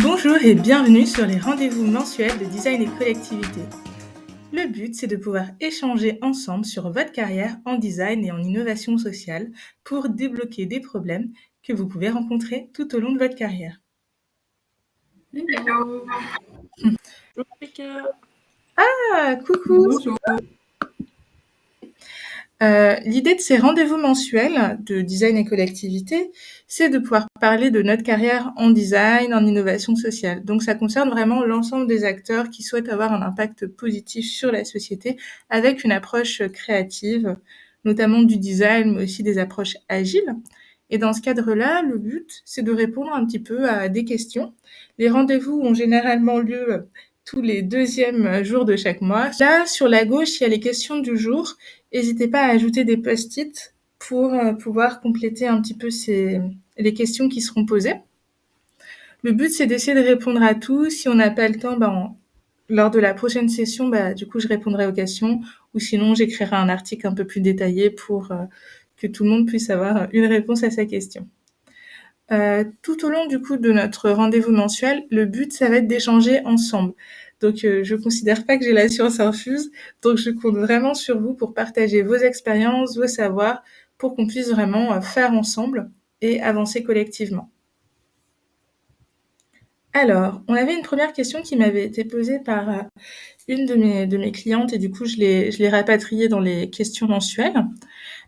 Bonjour et bienvenue sur les rendez-vous mensuels de design et collectivité. Le but, c'est de pouvoir échanger ensemble sur votre carrière en design et en innovation sociale pour débloquer des problèmes que vous pouvez rencontrer tout au long de votre carrière. Hello. Bonjour Rebecca. Ah, coucou! Bonjour. L'idée de ces rendez-vous mensuels de design et collectivité, c'est de pouvoir parler de notre carrière en design, en innovation sociale. Donc ça concerne vraiment l'ensemble des acteurs qui souhaitent avoir un impact positif sur la société avec une approche créative, notamment du design, mais aussi des approches agiles. Et dans ce cadre-là, le but, c'est de répondre un petit peu à des questions. Les rendez-vous ont généralement lieu tous les deuxièmes jours de chaque mois. Là, sur la gauche, il y a les questions du jour. N'hésitez pas à ajouter des post-it pour pouvoir compléter un petit peu les questions qui seront posées. Le but, c'est d'essayer de répondre à tout. Si on n'a pas le temps, lors de la prochaine session, du coup, je répondrai aux questions. Ou sinon, j'écrirai un article un peu plus détaillé pour que tout le monde puisse avoir une réponse à sa question. Tout au long du coup de notre rendez-vous mensuel, le but, ça va être d'échanger ensemble. Donc, je considère pas que j'ai la science infuse, donc je compte vraiment sur vous pour partager vos expériences, vos savoirs, pour qu'on puisse vraiment faire ensemble et avancer collectivement. Alors, on avait une première question qui m'avait été posée par une de mes clientes et du coup, je l'ai rapatriée dans les questions mensuelles.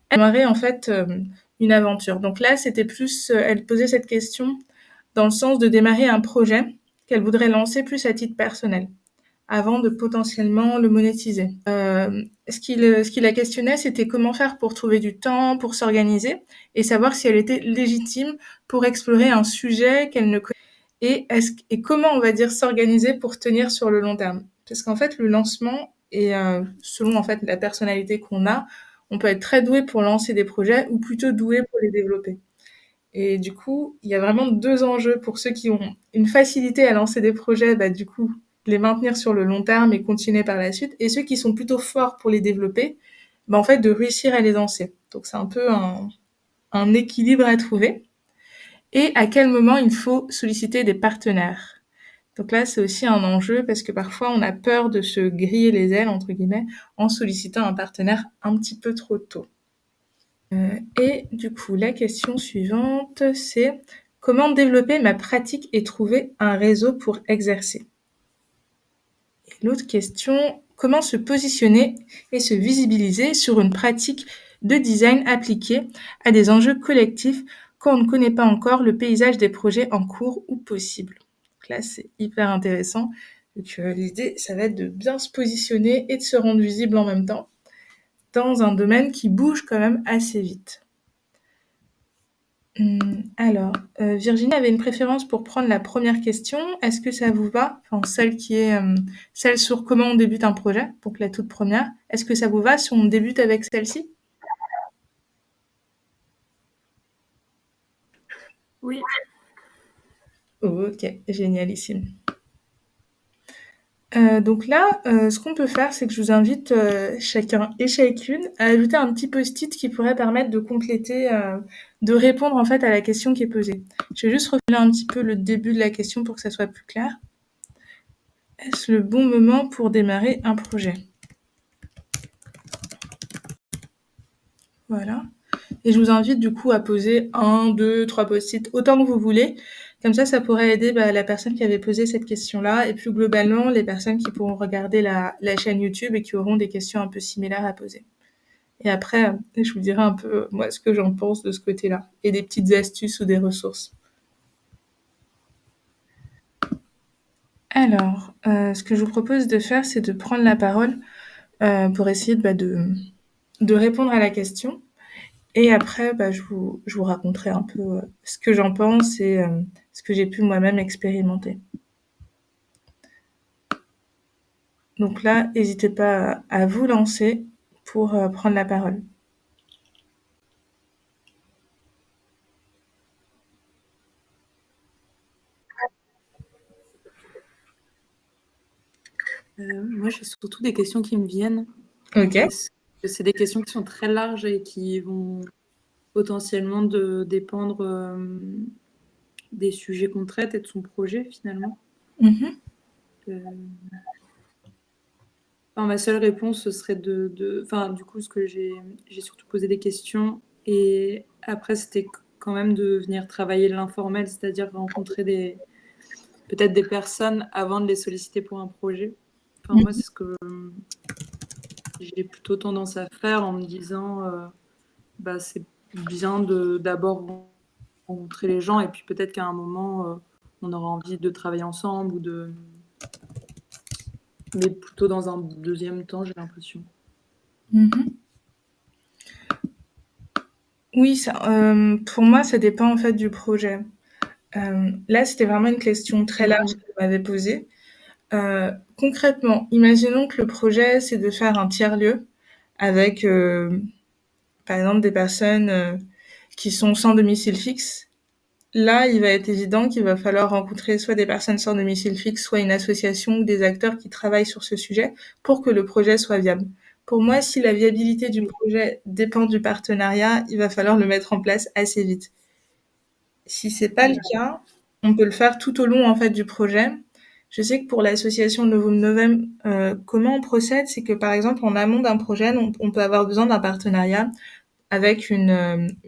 Elle aimerait en fait une aventure. Donc là, c'était plus, elle posait cette question dans le sens de démarrer un projet qu'elle voudrait lancer plus à titre personnel, avant de potentiellement le monétiser. Ce qui la questionnait, c'était comment faire pour trouver du temps, pour s'organiser, et savoir si elle était légitime pour explorer un sujet qu'elle ne connaissait et comment, on va dire, s'organiser pour tenir sur le long terme. Parce qu'en fait, le lancement, et selon en fait la personnalité qu'on a, on peut être très doué pour lancer des projets ou plutôt doué pour les développer. Et du coup, il y a vraiment deux enjeux pour ceux qui ont une facilité à lancer des projets, du coup, les maintenir sur le long terme et continuer par la suite. Et ceux qui sont plutôt forts pour les développer, en fait, de réussir à les lancer. Donc, c'est un peu un équilibre à trouver. Et à quel moment il faut solliciter des partenaires. Donc là, c'est aussi un enjeu parce que parfois, on a peur de se griller les ailes, entre guillemets, en sollicitant un partenaire un petit peu trop tôt. Et du coup, la question suivante, c'est comment développer ma pratique et trouver un réseau pour exercer? Et l'autre question, comment se positionner et se visibiliser sur une pratique de design appliquée à des enjeux collectifs quand on ne connaît pas encore le paysage des projets en cours ou possibles? Donc là, c'est hyper intéressant. Donc, l'idée, ça va être de bien se positionner et de se rendre visible en même temps dans un domaine qui bouge quand même assez vite. Alors, Virginie avait une préférence pour prendre la première question. Est-ce que ça vous va? Enfin, celle qui est, celle sur comment on débute un projet, donc la toute première. Est-ce que ça vous va si on débute avec celle-ci? Oui. OK, génialissime. Donc là, ce qu'on peut faire, c'est que je vous invite, chacun et chacune à ajouter un petit post-it qui pourrait permettre de compléter, de répondre en fait à la question qui est posée. Je vais juste reformuler un petit peu le début de la question pour que ça soit plus clair. Est-ce le bon moment pour démarrer un projet? Voilà. Et je vous invite du coup à poser 1, 2, 3 post-it, autant que vous voulez. Comme ça pourrait aider la personne qui avait posé cette question-là et plus globalement les personnes qui pourront regarder la chaîne YouTube et qui auront des questions un peu similaires à poser. Et après, je vous dirai un peu moi ce que j'en pense de ce côté-là et des petites astuces ou des ressources. Alors, ce que je vous propose de faire, c'est de prendre la parole pour essayer de répondre à la question. Et après, je vous raconterai un peu ce que j'en pense et ce que j'ai pu moi-même expérimenter. Donc là, n'hésitez pas à vous lancer pour prendre la parole. Moi, j'ai surtout des questions qui me viennent. Ok. Parce que c'est des questions qui sont très larges et qui vont potentiellement dépendre des sujets qu'on traite et de son projet, finalement. Mhm. Ma seule réponse, ce serait du coup, ce que j'ai surtout posé des questions. Et après, c'était quand même de venir travailler l'informel, c'est-à-dire rencontrer peut-être des personnes avant de les solliciter pour un projet. Moi, c'est ce que j'ai plutôt tendance à faire en me disant, c'est bien d'abord rencontrer les gens et puis peut-être qu'à un moment, on aura envie de travailler ensemble mais plutôt dans un deuxième temps, j'ai l'impression. Mhm. Oui, pour moi, ça dépend en fait du projet. Là, c'était vraiment une question très large que vous m'avez posée. Concrètement, imaginons que le projet, c'est de faire un tiers-lieu avec, par exemple, des personnes qui sont sans domicile fixe. Là, il va être évident qu'il va falloir rencontrer soit des personnes sans domicile fixe, soit une association ou des acteurs qui travaillent sur ce sujet pour que le projet soit viable. Pour moi, si la viabilité du projet dépend du partenariat, il va falloir le mettre en place assez vite. Si c'est pas le cas, on peut le faire tout au long en fait du projet. Je sais que pour l'association Novum Novem, comment on procède, c'est que par exemple en amont d'un projet, on peut avoir besoin d'un partenariat avec une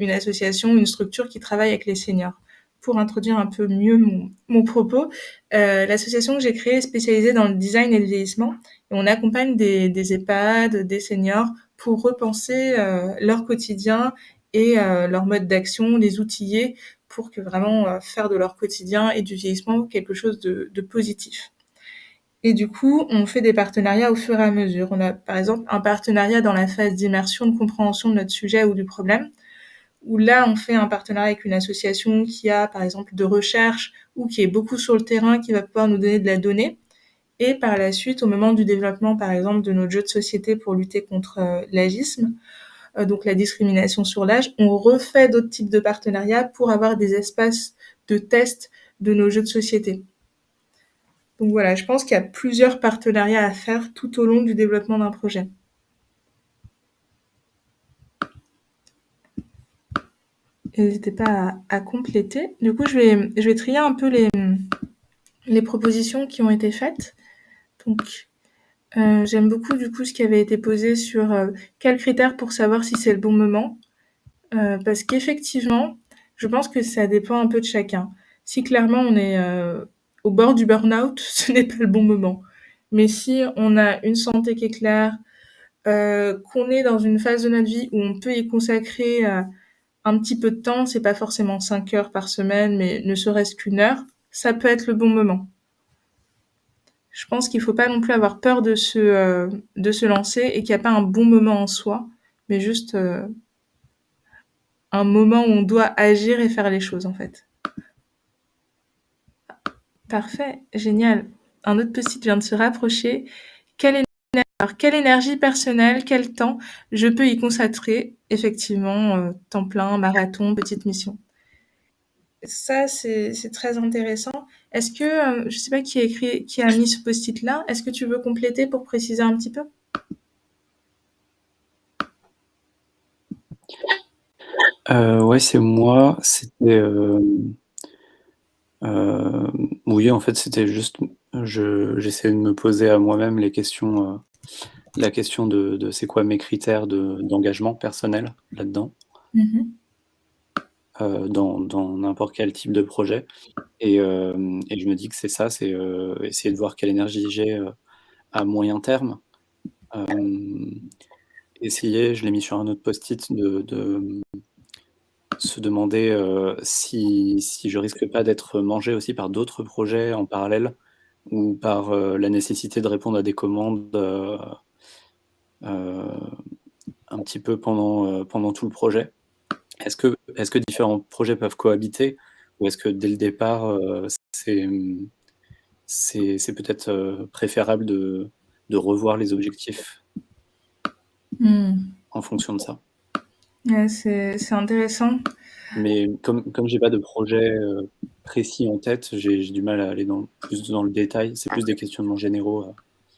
association, une structure qui travaille avec les seniors. Pour introduire un peu mieux mon propos, l'association que j'ai créée est spécialisée dans le design et le vieillissement. Et on accompagne des EHPAD, des seniors pour repenser leur quotidien et leur mode d'action, les outiller pour que vraiment faire de leur quotidien et du vieillissement quelque chose de positif. Et du coup, on fait des partenariats au fur et à mesure. On a par exemple un partenariat dans la phase d'immersion, de compréhension de notre sujet ou du problème, où là, on fait un partenariat avec une association qui a par exemple de recherche ou qui est beaucoup sur le terrain, qui va pouvoir nous donner de la donnée. Et par la suite, au moment du développement, par exemple, de notre jeu de société pour lutter contre l'agisme, donc la discrimination sur l'âge, on refait d'autres types de partenariats pour avoir des espaces de test de nos jeux de société. Donc voilà, je pense qu'il y a plusieurs partenariats à faire tout au long du développement d'un projet. N'hésitez pas à compléter. Du coup, je vais trier un peu les propositions qui ont été faites. Donc, j'aime beaucoup du coup ce qui avait été posé sur quels critères pour savoir si c'est le bon moment. Parce qu'effectivement, je pense que ça dépend un peu de chacun. Si clairement on est au bord du burn-out, ce n'est pas le bon moment. Mais si on a une santé qui est claire, qu'on est dans une phase de notre vie où on peut y consacrer un petit peu de temps, c'est pas forcément 5 heures par semaine, mais ne serait-ce qu'une heure, ça peut être le bon moment. Je pense qu'il faut pas non plus avoir peur de se lancer et qu'il n'y a pas un bon moment en soi, mais juste un moment où on doit agir et faire les choses en fait. Parfait, génial. Un autre post-it vient de se rapprocher. Quelle énergie personnelle, quel temps je peux y consacrer? Effectivement, temps plein, marathon, petite mission. Ça, c'est très intéressant. Est-ce que, je sais pas qui a mis ce post-it là, est-ce que tu veux compléter pour préciser un petit peu? Ouais, c'est moi. Oui, en fait, c'était juste, j'essayais de me poser à moi-même la question de c'est quoi mes critères d'engagement personnel là-dedans, dans n'importe quel type de projet. Et je me dis que c'est ça, c'est essayer de voir quelle énergie j'ai à moyen terme. Essayer, je l'ai mis sur un autre post-it, de se demander si je risque pas d'être mangé aussi par d'autres projets en parallèle ou par la nécessité de répondre à des commandes un petit peu pendant tout le projet. Est-ce que différents projets peuvent cohabiter ou est-ce que dès le départ, c'est peut-être préférable de revoir les objectifs en fonction de ça? Ouais, c'est intéressant. Mais comme j'ai pas de projet précis en tête, j'ai du mal à aller plus dans le détail. C'est plus des questionnements généraux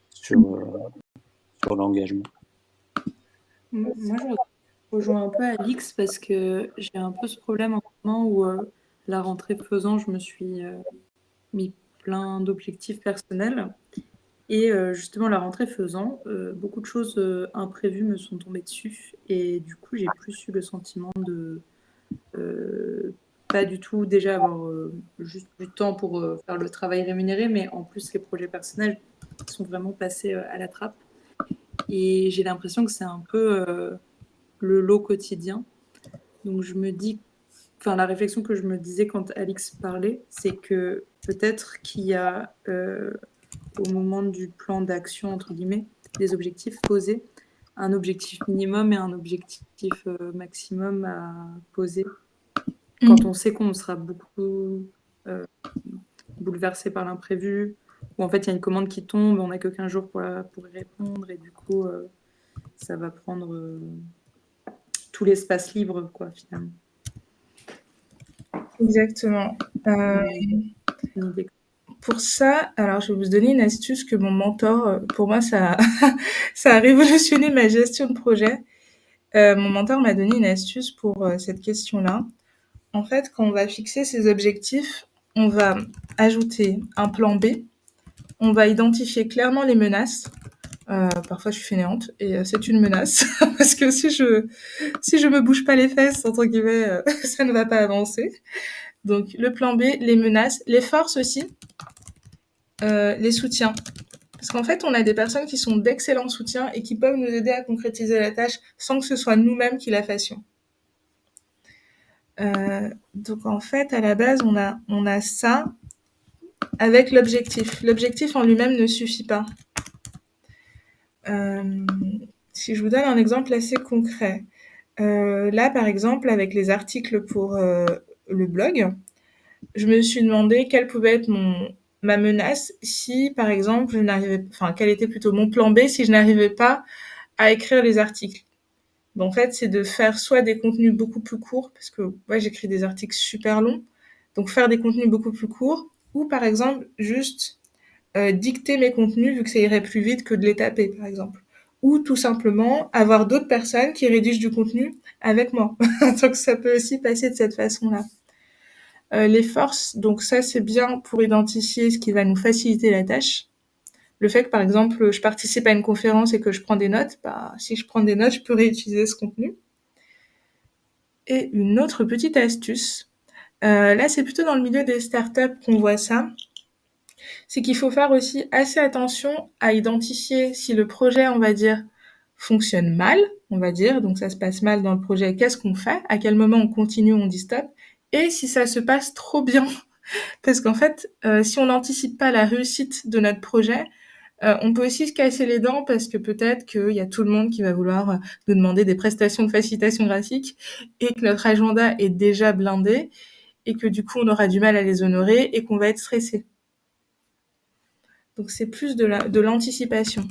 sur l'engagement. Moi, je rejoins un peu Alix parce que j'ai un peu ce problème en ce moment où la rentrée faisant, je me suis mis plein d'objectifs personnels. Et justement, la rentrée faisant, beaucoup de choses imprévues me sont tombées dessus. Et du coup, j'ai plus eu le sentiment de pas du tout déjà avoir juste du temps pour faire le travail rémunéré, mais en plus, les projets personnels sont vraiment passés à la trappe. Et j'ai l'impression que c'est un peu le lot quotidien. Donc je me dis, enfin la réflexion que je me disais quand Alix parlait, c'est que peut-être qu'il y a au moment du plan d'action, entre guillemets, des objectifs posés, un objectif minimum et un objectif maximum à poser. Quand on sait qu'on sera beaucoup bouleversé par l'imprévu, ou en fait il y a une commande qui tombe, on n'a que 15 jours pour y répondre, et du coup ça va prendre tout l'espace libre, quoi, finalement. Exactement. Pour ça, alors je vais vous donner une astuce que mon mentor, pour moi, ça a révolutionné ma gestion de projet. Mon mentor m'a donné une astuce pour cette question-là. En fait, quand on va fixer ses objectifs, on va ajouter un plan B. On va identifier clairement les menaces. Parfois, je suis fainéante et c'est une menace parce que si je me bouge pas les fesses, entre guillemets, ça ne va pas avancer. Donc, le plan B, les menaces, les forces aussi, les soutiens. Parce qu'en fait, on a des personnes qui sont d'excellents soutiens et qui peuvent nous aider à concrétiser la tâche sans que ce soit nous-mêmes qui la fassions. Donc en fait, à la base, on a ça avec l'objectif. L'objectif en lui-même ne suffit pas. Si je vous donne un exemple assez concret, là, par exemple, avec les articles pour le blog, je me suis demandé quelle pouvait être ma menace si, par exemple, quel était plutôt mon plan B si je n'arrivais pas à écrire les articles. Donc, en fait, c'est de faire soit des contenus beaucoup plus courts, parce que ouais, j'écris des articles super longs, donc faire des contenus beaucoup plus courts, ou par exemple, juste dicter mes contenus, vu que ça irait plus vite que de les taper, par exemple. Ou tout simplement avoir d'autres personnes qui rédigent du contenu avec moi. Donc ça peut aussi passer de cette façon-là. Les forces, donc ça c'est bien pour identifier ce qui va nous faciliter la tâche. Le fait que par exemple je participe à une conférence et que je prends des notes, bah, si je prends des notes, je peux réutiliser ce contenu. Et une autre petite astuce, là c'est plutôt dans le milieu des startups qu'on voit ça, c'est qu'il faut faire aussi assez attention à identifier si le projet, on va dire, fonctionne mal, on va dire, donc ça se passe mal dans le projet, qu'est-ce qu'on fait, à quel moment on continue, on dit stop, et si ça se passe trop bien. Parce qu'en fait, si on n'anticipe pas la réussite de notre projet, on peut aussi se casser les dents parce que peut-être qu'il y a tout le monde qui va vouloir nous demander des prestations de facilitation graphique et que notre agenda est déjà blindé et que du coup on aura du mal à les honorer et qu'on va être stressé. Donc c'est plus de l'anticipation.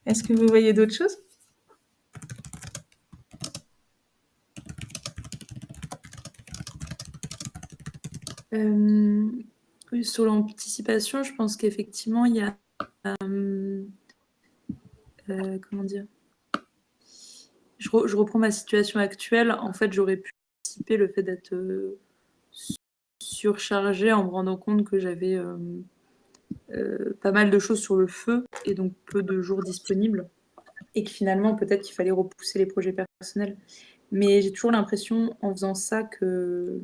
Est-ce que vous voyez d'autres choses ? Sur l'anticipation, je pense qu'effectivement, il y a... comment dire ? Je reprends ma situation actuelle. En fait, j'aurais pu anticiper le fait d'être surchargée en me rendant compte que j'avais pas mal de choses sur le feu et donc peu de jours disponibles. Et que finalement, peut-être qu'il fallait repousser les projets personnels. Mais j'ai toujours l'impression, en faisant ça, que...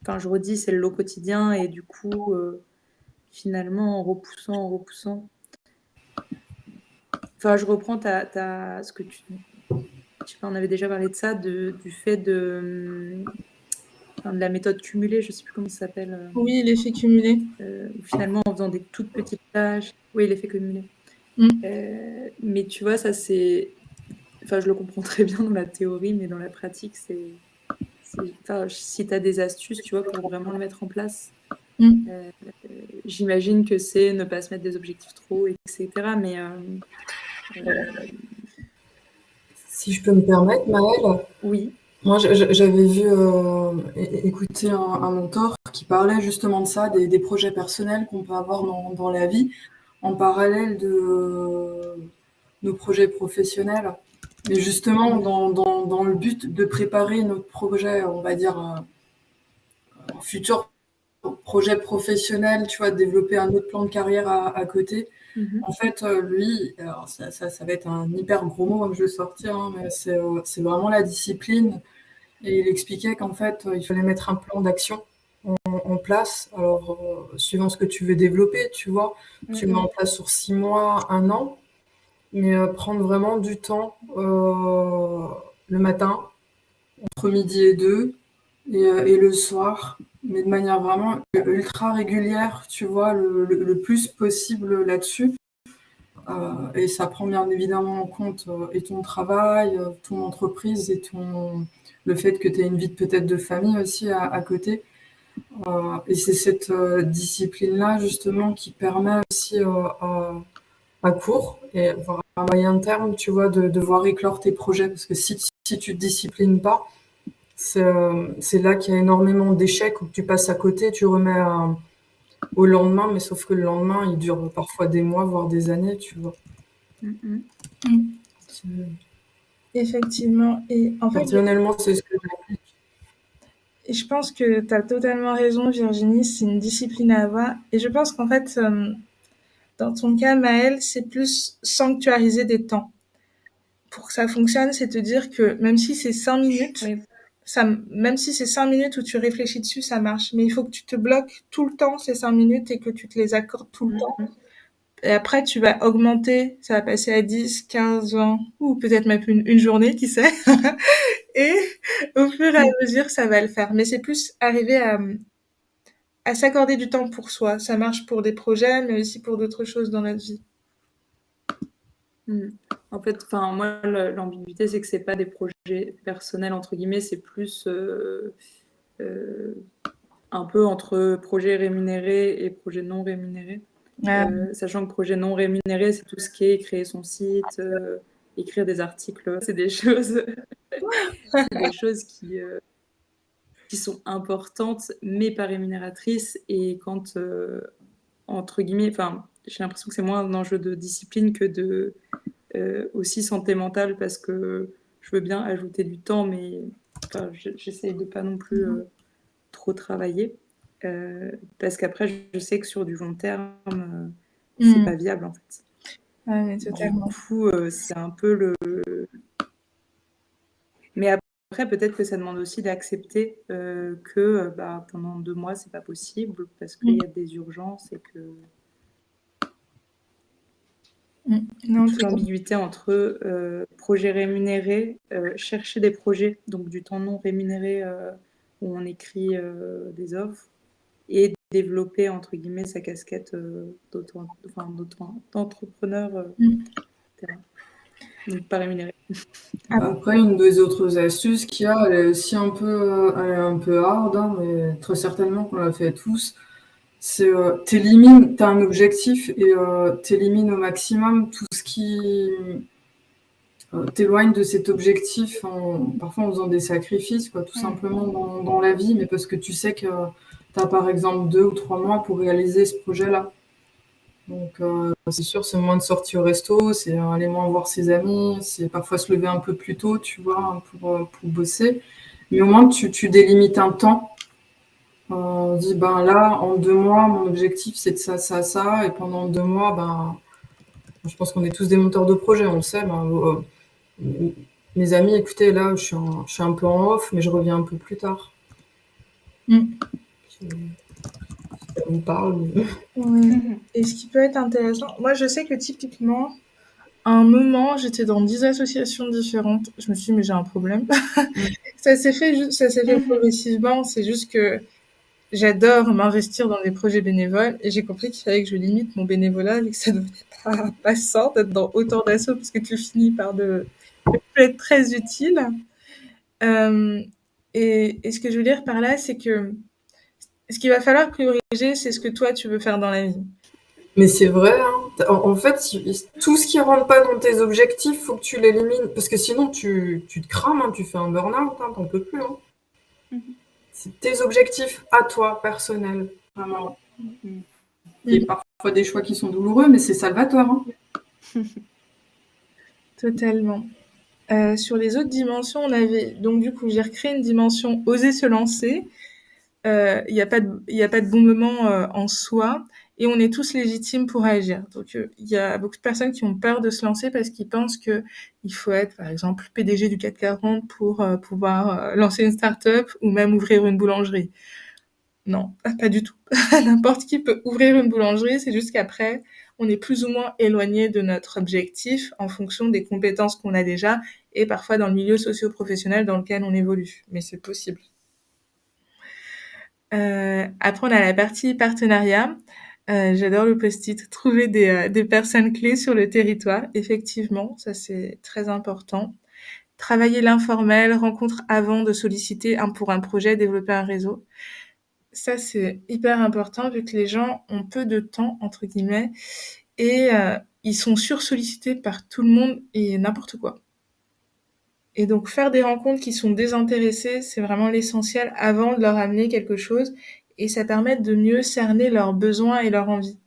Enfin, je redis, c'est le lot quotidien. Et du coup, finalement, en repoussant... Enfin, je reprends ce que tu... Je sais pas, on avait déjà parlé de ça, du fait de la méthode cumulée, je sais plus comment ça s'appelle. Oui, l'effet cumulé. Finalement, en faisant des toutes petites tâches... Oui, l'effet cumulé. Mais tu vois, ça c'est... Enfin, je le comprends très bien dans la théorie, mais dans la pratique, enfin, si tu as des astuces, tu vois, pour vraiment le mettre en place, j'imagine que c'est ne pas se mettre des objectifs trop, etc. Mais si je peux me permettre, Maëlle, oui. Moi, j'avais vu écouter un mentor qui parlait justement de ça, des projets personnels qu'on peut avoir dans la vie, en parallèle nos projets professionnels. Mais justement, dans le but de préparer notre projet, on va dire, futur projet professionnel, tu vois, développer un autre plan de carrière à côté. En fait, lui, alors ça va être un hyper gros mot que je vais sortir, hein, mais c'est vraiment la discipline. Et il expliquait qu'en fait, il fallait mettre un plan d'action en place. Alors, suivant ce que tu veux développer, tu vois, tu le mets en place sur 6 mois, 1 an, mais prendre vraiment du temps le matin, entre midi et 2, et le soir, mais de manière vraiment ultra régulière, tu vois, le plus possible là-dessus. Et ça prend bien évidemment en compte et ton travail, ton entreprise et le fait que tu aies une vie peut-être de famille aussi à côté. Et c'est cette discipline-là justement qui permet aussi à court et voire à moyen terme, tu vois, de voir éclore tes projets. Parce que si tu te disciplines pas, c'est là qu'il y a énormément d'échecs où tu passes à côté, tu remets au lendemain, mais sauf que le lendemain, il dure parfois des mois, voire des années, tu vois. Effectivement. Et en fait, Personnellement, c'est ce que j'applique. et je pense que tu as totalement raison, Virginie, c'est une discipline à avoir. Et je pense qu'en fait, dans ton cas, Maëlle, c'est plus sanctuariser des temps. Pour que ça fonctionne, c'est te dire que même si c'est 5 minutes, Oui. même si c'est 5 minutes où tu réfléchis dessus, ça marche. Mais il faut que tu te bloques tout le temps ces 5 minutes et que tu te les accordes tout le temps. Et après, tu vas augmenter, ça va passer à 10, 15, 20, ou peut-être même une journée, qui sait. Et au fur et à mesure, ça va le faire. Mais c'est plus arriver à s'accorder du temps pour soi. Ça marche pour des projets, mais aussi pour d'autres choses dans notre vie. En fait, moi, l'ambiguïté, c'est que c'est pas des projets personnels, entre guillemets, c'est plus un peu entre projets rémunérés et projets non rémunérés. Sachant que projet non rémunéré, c'est tout ce qui est créer son site, écrire des articles. C'est des choses, qui sont importantes, mais pas rémunératrices. Et quand, entre guillemets, j'ai l'impression que c'est moins un enjeu de discipline que de aussi santé mentale, parce que je veux bien ajouter du temps, mais j'essaye de pas non plus trop travailler, parce qu'après je sais que sur du long terme c'est pas viable en fait. Ouais, mais totalement. Du coup c'est un peu mais après peut-être que ça demande aussi d'accepter que pendant 2 mois c'est pas possible parce qu'il y a des urgences et que toute l'ambiguïté entre projets rémunérés, chercher des projets, donc du temps non rémunéré où on écrit des offres, et développer entre guillemets sa casquette d'entrepreneur, donc pas rémunéré. Après, une des autres astuces qu'il y a, elle est aussi un peu hard, hein, mais très certainement qu'on l'a fait tous. C'est t'as un objectif et t'élimines au maximum tout ce qui t'éloigne de cet objectif, parfois en faisant des sacrifices, quoi, tout simplement dans la vie, mais parce que tu sais que tu as par exemple 2 ou 3 mois pour réaliser ce projet-là. Donc c'est sûr, c'est moins de sorties au resto, c'est aller moins voir ses amis, c'est parfois se lever un peu plus tôt, tu vois, pour bosser. Mais au moins, tu délimites un temps. On dit, là, en 2 mois, mon objectif, c'est de ça, ça, ça. Et pendant 2 mois, je pense qu'on est tous des monteurs de projet, on le sait. Mes amis, écoutez, là, je suis un peu en off, mais je reviens un peu plus tard. Ça vous parle. Ouais. Et ce qui peut être intéressant, moi je sais que typiquement, à un moment, j'étais dans 10 associations différentes. Je me suis dit, mais j'ai un problème. Ça s'est fait progressivement. C'est juste que j'adore m'investir dans des projets bénévoles et j'ai compris qu'il fallait que je limite mon bénévolat et que ça devenait pas sain d'être dans autant d'assauts parce que tu finis par ne plus être très utile. Et ce que je veux dire par là, c'est que ce qu'il va falloir prioriser, c'est ce que toi, tu veux faire dans la vie. Mais c'est vrai, hein. En fait, tout ce qui rentre pas dans tes objectifs, faut que tu l'élimines. Parce que sinon, tu te crames, hein, tu fais un burn-out, hein, t'en peux plus. Hein. C'est tes objectifs à toi, personnels. Vraiment. Il y a parfois des choix qui sont douloureux, mais c'est salvateur. Hein. Totalement. Sur les autres dimensions, on avait donc du coup, j'ai recréé une dimension oser se lancer. Il n'y a pas de bon moment en soi et on est tous légitimes pour agir. Donc il y a beaucoup de personnes qui ont peur de se lancer parce qu'ils pensent que il faut être par exemple PDG du CAC 40 pour pouvoir lancer une start-up ou même ouvrir une boulangerie. Non, pas du tout. N'importe qui peut ouvrir une boulangerie, c'est juste qu'après, on est plus ou moins éloigné de notre objectif en fonction des compétences qu'on a déjà et parfois dans le milieu socio-professionnel dans lequel on évolue. Mais c'est possible. Après, on a la partie partenariat. J'adore le post-it. Trouver des personnes clés sur le territoire. Effectivement, ça c'est très important. Travailler l'informel, rencontre avant de solliciter pour un projet, développer un réseau. Ça, c'est hyper important vu que les gens ont peu de temps, entre guillemets, et ils sont sursollicités par tout le monde et n'importe quoi. Et donc, faire des rencontres qui sont désintéressées, c'est vraiment l'essentiel avant de leur amener quelque chose et ça permet de mieux cerner leurs besoins et leurs envies.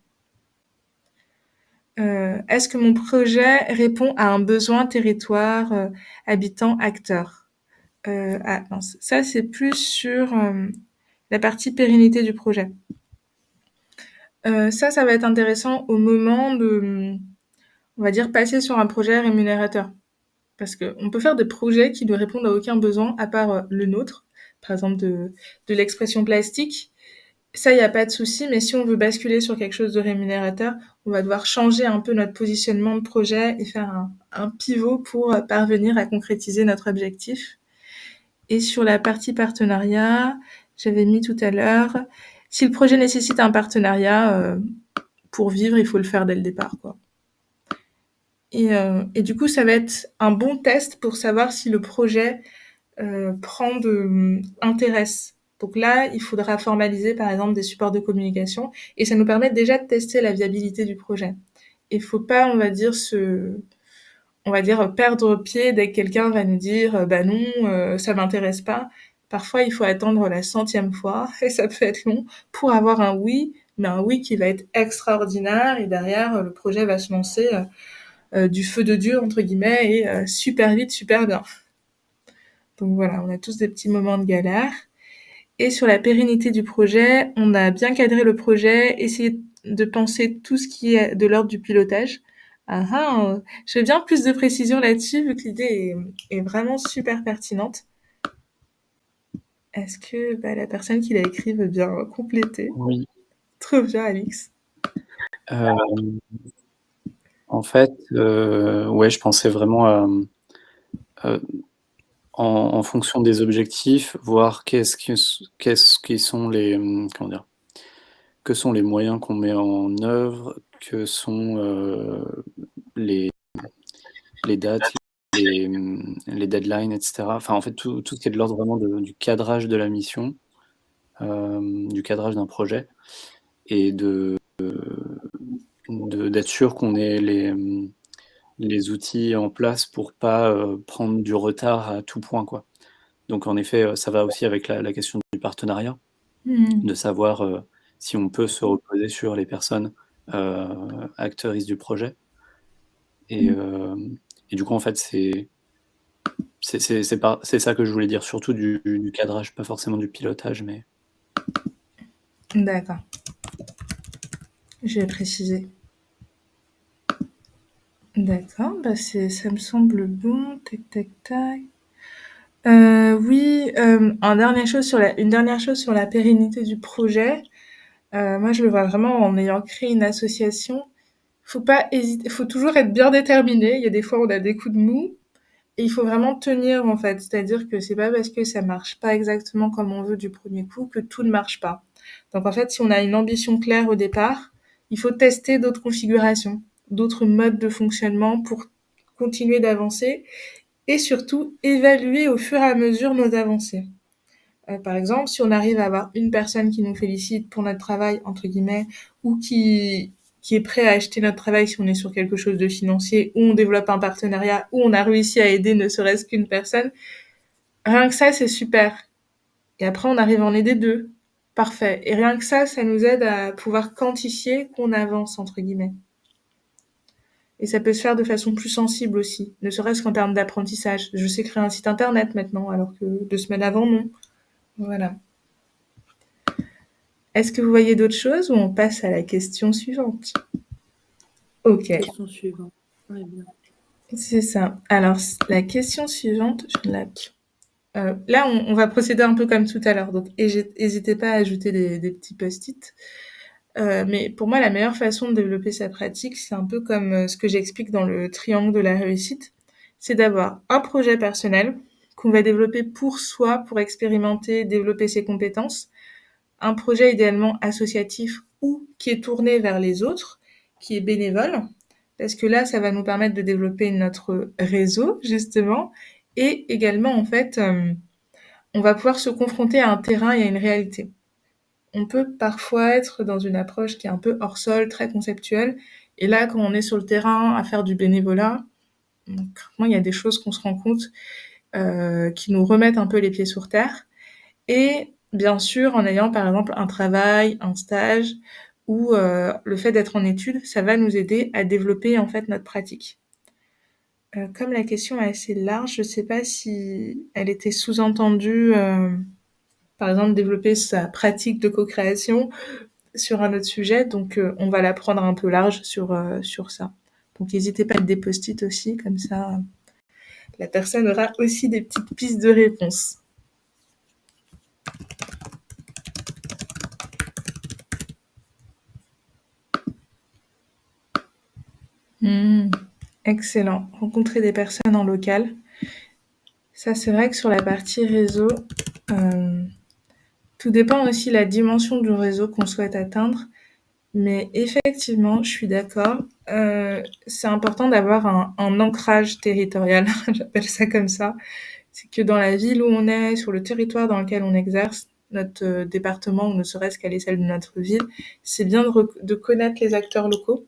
Est-ce que mon projet répond à un besoin territoire, habitant, acteur mince. Ça, c'est plus sur la partie pérennité du projet. Ça va être intéressant au moment de, on va dire, passer sur un projet rémunérateur. Parce qu'on peut faire des projets qui ne répondent à aucun besoin à part le nôtre, par exemple de l'expression plastique. Ça, il n'y a pas de souci, mais si on veut basculer sur quelque chose de rémunérateur, on va devoir changer un peu notre positionnement de projet et faire un pivot pour parvenir à concrétiser notre objectif. Et sur la partie partenariat, j'avais mis tout à l'heure, si le projet nécessite un partenariat, pour vivre, il faut le faire dès le départ, quoi. Et du coup, ça va être un bon test pour savoir si le projet intéresse. Donc là, il faudra formaliser, par exemple, des supports de communication et ça nous permet déjà de tester la viabilité du projet. Il faut pas, on va dire, perdre pied dès que quelqu'un va nous dire bah non, ça m'intéresse pas. Parfois, il faut attendre la 100e fois et ça peut être long pour avoir un oui, mais un oui qui va être extraordinaire et derrière, le projet va se lancer du feu de Dieu, entre guillemets, et super vite, super bien. Donc voilà, on a tous des petits moments de galère. Et sur la pérennité du projet, on a bien cadré le projet, essayé de penser tout ce qui est de l'ordre du pilotage. Je veux bien plus de précision là-dessus, vu que l'idée est vraiment super pertinente. Est-ce que la personne qui l'a écrit veut bien compléter? Oui. Trop bien, Alix. En fait, ouais, je pensais vraiment à en fonction des objectifs, voir qu'est-ce qui sont les, comment dire? Que sont les moyens qu'on met en œuvre, que sont les dates, les deadlines, et cetera. Enfin, en fait, tout ce qui est de l'ordre vraiment du cadrage de la mission, du cadrage d'un projet et d'être sûr qu'on ait les outils en place pour pas prendre du retard à tout point, quoi. Donc en effet, ça va aussi avec la question du partenariat, de savoir si on peut se reposer sur les personnes actrices du projet. Et du coup, en fait, c'est ça que je voulais dire, surtout du cadrage, pas forcément du pilotage, mais... D'accord. Je vais préciser. D'accord, ça me semble bon. Tac, tac, tac. Oui, une dernière chose sur la pérennité du projet. Moi, je le vois vraiment en ayant créé une association. Faut pas hésiter, faut toujours être bien déterminé. Il y a des fois, on a des coups de mou et il faut vraiment tenir, en fait. C'est-à-dire que c'est pas parce que ça marche pas exactement comme on veut du premier coup que tout ne marche pas. Donc, en fait, si on a une ambition claire au départ, il faut tester d'autres configurations, d'autres modes de fonctionnement pour continuer d'avancer et surtout évaluer au fur et à mesure nos avancées. Par exemple, si on arrive à avoir une personne qui nous félicite pour notre travail, entre guillemets, ou qui est prêt à acheter notre travail si on est sur quelque chose de financier, ou on développe un partenariat, ou on a réussi à aider ne serait-ce qu'une personne, rien que ça, c'est super. Et après, on arrive à en aider 2. Parfait. Et rien que ça nous aide à pouvoir quantifier qu'on avance, entre guillemets. Et ça peut se faire de façon plus sensible aussi, ne serait-ce qu'en termes d'apprentissage. Je sais créer un site internet maintenant, alors que 2 semaines avant, non. Voilà. Est-ce que vous voyez d'autres choses ou on passe à la question suivante? Ok. Question suivante. Ouais, bien. C'est ça. Alors, la question suivante, je la... là, on va procéder un peu comme tout à l'heure. Donc, n'hésitez pas à ajouter des petits post-it. Mais pour moi, la meilleure façon de développer sa pratique, c'est un peu comme ce que j'explique dans le triangle de la réussite. C'est d'avoir un projet personnel qu'on va développer pour soi, pour expérimenter, développer ses compétences. Un projet idéalement associatif ou qui est tourné vers les autres, qui est bénévole, parce que là, ça va nous permettre de développer notre réseau, justement, et également, en fait, on va pouvoir se confronter à un terrain et à une réalité. On peut parfois être dans une approche qui est un peu hors sol, très conceptuelle, et là, quand on est sur le terrain à faire du bénévolat, il y a des choses qu'on se rend compte qui nous remettent un peu les pieds sur terre. Et bien sûr, en ayant par exemple un travail, un stage, ou le fait d'être en études, ça va nous aider à développer en fait notre pratique. Comme la question est assez large, je ne sais pas si elle était sous-entendue, par exemple développer sa pratique de co-création sur un autre sujet, donc on va la prendre un peu large sur ça. Donc n'hésitez pas à mettre des post-it aussi, comme ça la personne aura aussi des petites pistes de réponse. Excellent. Rencontrer des personnes en local. Ça, c'est vrai que sur la partie réseau, tout dépend aussi de la dimension du réseau qu'on souhaite atteindre. Mais effectivement, je suis d'accord. C'est important d'avoir un ancrage territorial, j'appelle ça comme ça. C'est que dans la ville où on est, sur le territoire dans lequel on exerce, notre département ou ne serait-ce qu'à l'échelle de notre ville, c'est bien de connaître les acteurs locaux.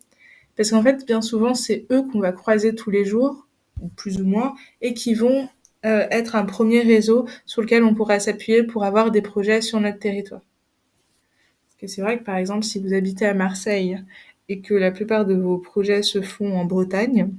Parce qu'en fait, bien souvent, c'est eux qu'on va croiser tous les jours, plus ou moins, et qui vont être un premier réseau sur lequel on pourra s'appuyer pour avoir des projets sur notre territoire. Parce que c'est vrai que, par exemple, si vous habitez à Marseille et que la plupart de vos projets se font en Bretagne,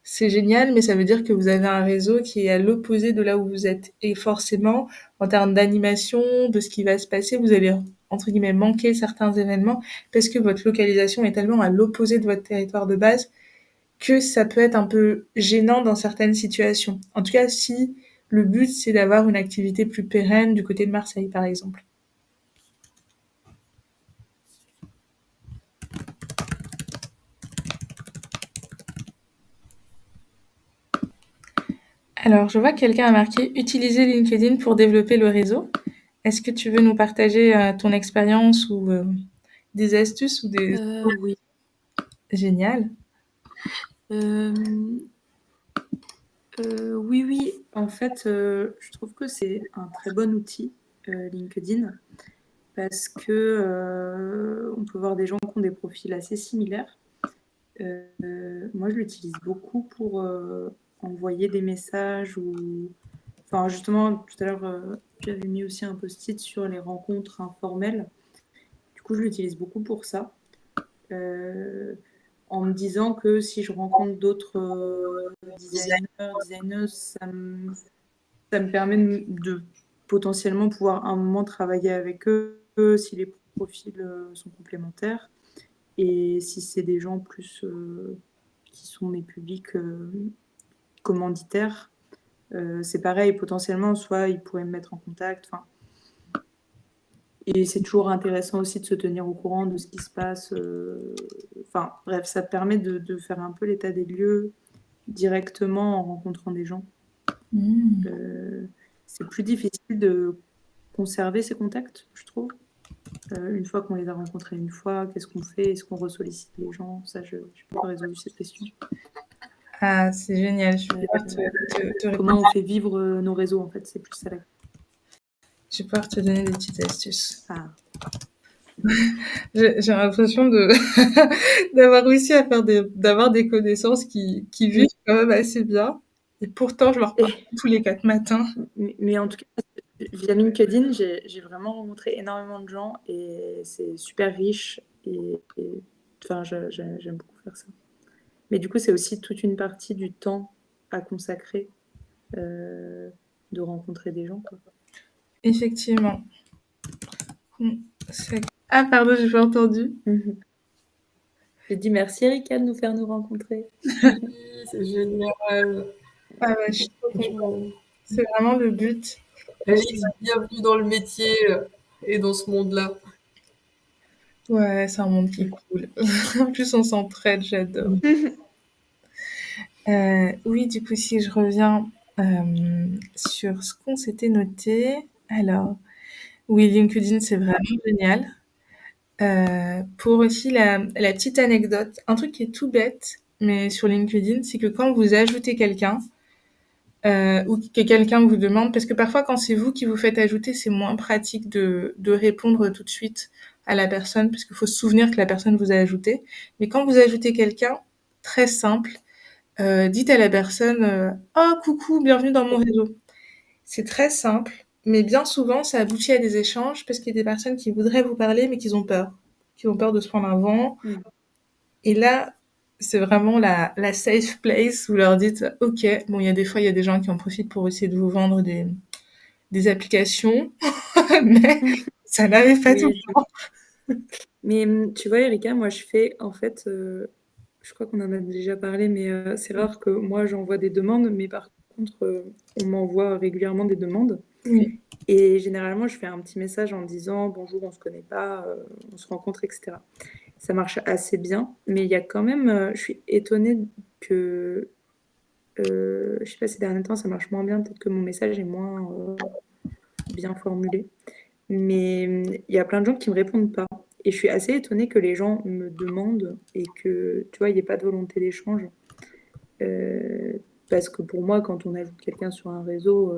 c'est génial, mais ça veut dire que vous avez un réseau qui est à l'opposé de là où vous êtes. Et forcément, en termes d'animation, de ce qui va se passer, vous allez, entre guillemets, manquer certains événements parce que votre localisation est tellement à l'opposé de votre territoire de base que ça peut être un peu gênant dans certaines situations. En tout cas, si le but, c'est d'avoir une activité plus pérenne du côté de Marseille, par exemple. Alors, je vois que quelqu'un a marqué « Utiliser LinkedIn pour développer le réseau ». Est-ce que tu veux nous partager ton expérience ou des astuces ou des... Oui. Génial. Oui. En fait, je trouve que c'est un très bon outil, LinkedIn, parce que on peut voir des gens qui ont des profils assez similaires. Moi, je l'utilise beaucoup pour envoyer des messages ou... Enfin, justement, tout à l'heure, j'avais mis aussi un post-it sur les rencontres informelles. Du coup, je l'utilise beaucoup pour ça. En me disant que si je rencontre d'autres designers, ça me permet de potentiellement pouvoir à un moment travailler avec eux si les profils sont complémentaires et si c'est des gens plus qui sont mes publics commanditaires, c'est pareil, potentiellement, soit ils pourraient me mettre en contact. Et c'est toujours intéressant aussi de se tenir au courant de ce qui se passe. Enfin, bref, ça permet de faire un peu l'état des lieux directement en rencontrant des gens. C'est plus difficile de conserver ces contacts, je trouve. Une fois qu'on les a rencontrés une fois, qu'est-ce qu'on fait? Est-ce qu'on ressollicite les gens? Ça, je n'ai pas résolu cette question. Ah, c'est génial. Je vais pouvoir te comment on fait vivre nos réseaux, en fait, c'est plus ça. Je vais pouvoir te donner des petites astuces. Ah. J'ai l'impression d'avoir réussi à faire d'avoir des connaissances qui vivent quand même assez bien. Et pourtant, je leur parle tous les 4 matins. Mais en tout cas, via LinkedIn, j'ai vraiment rencontré énormément de gens et c'est super riche. Et enfin, j'aime beaucoup faire ça. Mais du coup, c'est aussi toute une partie du temps à consacrer de rencontrer des gens, quoi. Effectivement. Ah, pardon, j'ai pas entendu. J'ai dit merci Erika de nous faire nous rencontrer. Oui, c'est génial. Ah ouais, je suis trop contente. C'est vraiment le but. Alix, bienvenue dans le métier et dans ce monde-là. Ouais, c'est un monde qui est cool. En plus, on s'entraide, j'adore. Oui, du coup, si je reviens sur ce qu'on s'était noté. Alors, oui, LinkedIn, c'est vraiment génial. Pour aussi la petite anecdote, un truc qui est tout bête, mais sur LinkedIn, c'est que quand vous ajoutez quelqu'un, ou que quelqu'un vous demande, parce que parfois quand c'est vous qui vous faites ajouter, c'est moins pratique de répondre tout de suite à la personne, parce qu'il faut se souvenir que la personne vous a ajouté. Mais quand vous ajoutez quelqu'un, très simple, dites à la personne oh coucou, bienvenue dans mon réseau. C'est très simple, mais bien souvent ça aboutit à des échanges parce qu'il y a des personnes qui voudraient vous parler mais qui ont peur de se prendre un vent. Et là, c'est vraiment la safe place où vous leur dites ok, bon, il y a des fois, il y a des gens qui en profitent pour essayer de vous vendre des applications, mais ça n'arrive pas tout le temps. Mais tu vois, Erika, moi, je fais, en fait, je crois qu'on en a déjà parlé, mais c'est rare que moi, j'envoie des demandes, mais par contre, on m'envoie régulièrement des demandes. Oui. Et généralement, je fais un petit message en disant bonjour, on se connaît pas, on se rencontre, etc. Ça marche assez bien, mais il y a quand même, je suis étonnée que, je sais pas, ces derniers temps, ça marche moins bien. Peut-être que mon message est moins bien formulé. Mais il y a plein de gens qui me répondent pas. Et je suis assez étonnée que les gens me demandent et que, tu vois, il n'y ait pas de volonté d'échange. Parce que pour moi, quand on ajoute quelqu'un sur un réseau,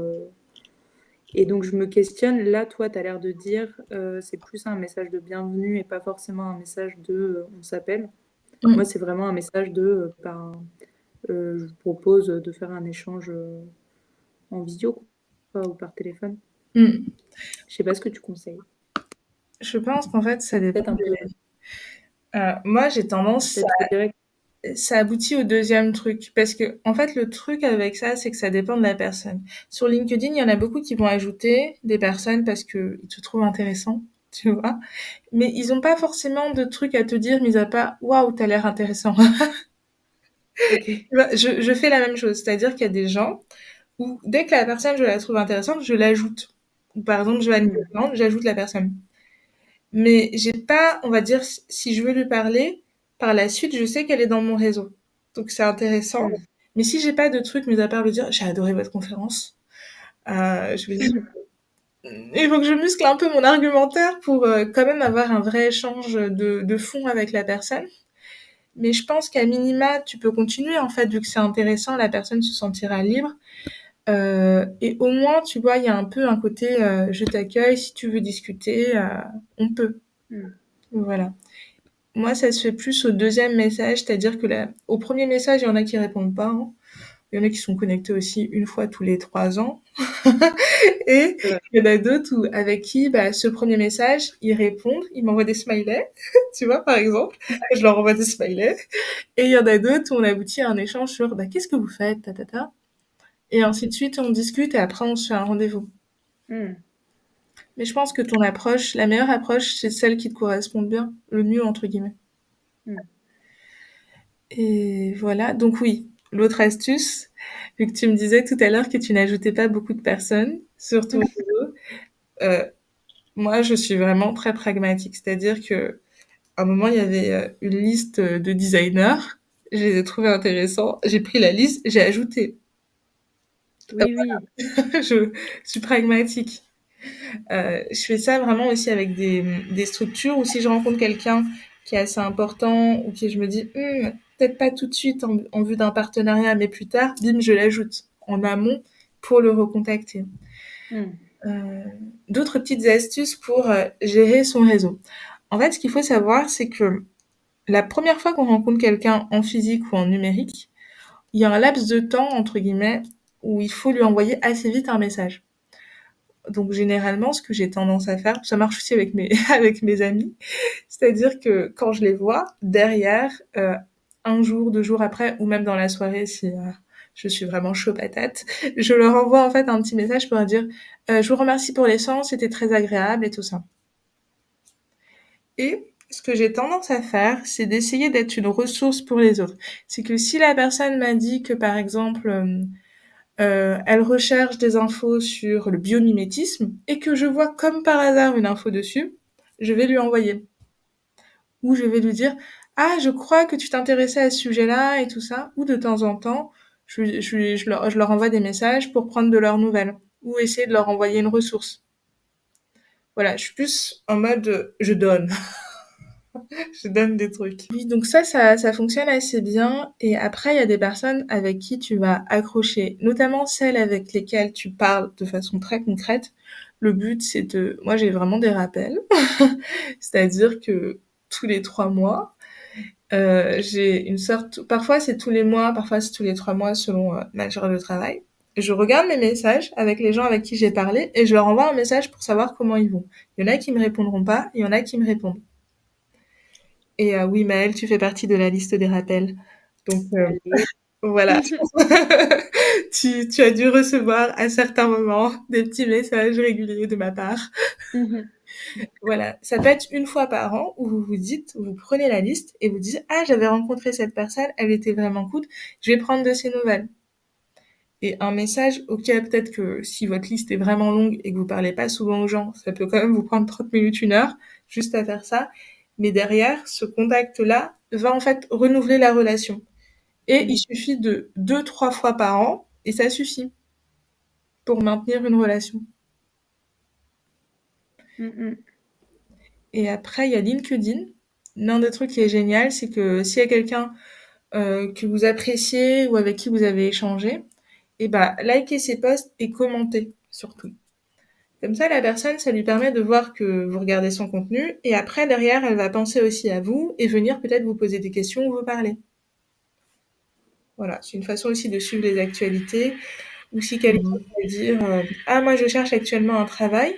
et donc je me questionne, là, toi, tu as l'air de dire, c'est plus un message de bienvenue et pas forcément un message de on s'appelle. Moi, c'est vraiment un message de je vous propose de faire un échange en vidéo quoi, ou par téléphone. Je sais pas ce que tu conseilles. Je pense qu'en fait, ça dépend. Peut-être un peu. Moi, j'ai tendance direct. Ça aboutit au deuxième truc. Parce que, en fait, le truc avec ça, c'est que ça dépend de la personne. Sur LinkedIn, il y en a beaucoup qui vont ajouter des personnes parce qu'ils te trouvent intéressant, tu vois. Mais ils ont pas forcément de trucs à te dire, mis à part, waouh, t'as l'air intéressant. Okay. Je fais la même chose. C'est-à-dire qu'il y a des gens où, dès que la personne, je la trouve intéressante, je l'ajoute. Ou par exemple, je vais à une demande, j'ajoute la personne. Mais j'ai pas, on va dire, si je veux lui parler, par la suite, je sais qu'elle est dans mon réseau. Donc c'est intéressant. Mais si j'ai pas de truc, mis à part lui dire, j'ai adoré votre conférence, je vais dire, il faut que je muscle un peu mon argumentaire pour quand même avoir un vrai échange de fond avec la personne. Mais je pense qu'à minima, tu peux continuer, en fait, vu que c'est intéressant, la personne se sentira libre. Et au moins, tu vois, il y a un peu un côté je t'accueille, si tu veux discuter, on peut. Voilà. Moi, ça se fait plus au deuxième message, c'est-à-dire que au premier message, il y en a qui répondent pas. Hein. Il y en a qui sont connectés aussi une fois tous les 3 ans. Et il y en a d'autres avec qui, ce premier message, ils répondent, ils m'envoient des smileys, tu vois, par exemple. Je leur envoie des smileys. Et il y en a d'autres où on aboutit à un échange sur qu'est-ce que vous faites, tatata. Et ainsi de suite, on discute et après, on se fait un rendez-vous. Mais je pense que ton approche, la meilleure approche, c'est celle qui te correspond bien, le mieux, entre guillemets. Et voilà, donc oui, l'autre astuce, vu que tu me disais tout à l'heure que tu n'ajoutais pas beaucoup de personnes sur ton réseau, moi, je suis vraiment très pragmatique. C'est-à-dire que à un moment, il y avait une liste de designers, je les ai trouvés intéressants, j'ai pris la liste, j'ai ajouté. Oui, voilà. Je suis pragmatique. Je fais ça vraiment aussi avec des structures où si je rencontre quelqu'un qui est assez important ou qui je me dis peut-être pas tout de suite en vue d'un partenariat mais plus tard, bim, je l'ajoute en amont pour le recontacter. D'autres petites astuces pour gérer son réseau. En fait, ce qu'il faut savoir, c'est que la première fois qu'on rencontre quelqu'un en physique ou en numérique, il y a un laps de temps, entre guillemets, où il faut lui envoyer assez vite un message. Donc généralement, ce que j'ai tendance à faire, ça marche aussi avec mes amis, c'est-à-dire que quand je les vois, derrière, 1 jour, 2 jours après ou même dans la soirée si, je suis vraiment chaud patate, je leur envoie en fait un petit message pour leur dire, «Je vous remercie pour l'échange, c'était très agréable» et tout ça. Et ce que j'ai tendance à faire, c'est d'essayer d'être une ressource pour les autres. C'est que si la personne m'a dit que, par exemple, elle recherche des infos sur le biomimétisme et que je vois comme par hasard une info dessus, je vais lui envoyer. Ou je vais lui dire: «Ah, je crois que tu t'intéressais à ce sujet-là» et tout ça. Ou de temps en temps, je leur envoie des messages pour prendre de leurs nouvelles ou essayer de leur envoyer une ressource. Voilà, je suis plus en mode, je donne. Je donne des trucs. Oui, donc ça fonctionne assez bien. Et après, il y a des personnes avec qui tu vas accrocher, notamment celles avec lesquelles tu parles de façon très concrète. Le but, c'est de... Moi, j'ai vraiment des rappels. C'est-à-dire que tous les 3 mois, j'ai une sorte... Parfois, c'est tous les mois, parfois, c'est tous les 3 mois selon ma charge de travail. Je regarde mes messages avec les gens avec qui j'ai parlé et je leur envoie un message pour savoir comment ils vont. Il y en a qui me répondront pas, il y en a qui me répondent. Et oui, Maëlle, tu fais partie de la liste des rappels. Donc voilà. Tu as dû recevoir à certains moments des petits messages réguliers de ma part. Voilà, ça peut être une fois par an où vous vous dites, vous prenez la liste et vous dites: «Ah, j'avais rencontré cette personne, elle était vraiment cool, je vais prendre de ses nouvelles». Et un message, OK, peut-être que si votre liste est vraiment longue et que vous parlez pas souvent aux gens, ça peut quand même vous prendre 30 minutes, 1 heure, juste à faire ça. Mais derrière, ce contact-là va en fait renouveler la relation. Et il suffit de 2-3 fois par an et ça suffit pour maintenir une relation. Et après, il y a LinkedIn. L'un des trucs qui est génial, c'est que s'il y a quelqu'un que vous appréciez ou avec qui vous avez échangé, et bah, likez ses posts et commentez surtout. Comme ça, la personne, ça lui permet de voir que vous regardez son contenu et après, derrière, elle va penser aussi à vous et venir peut-être vous poser des questions ou vous parler. Voilà, c'est une façon aussi de suivre les actualités. Ou si quelqu'un va dire ah, moi je cherche actuellement un travail,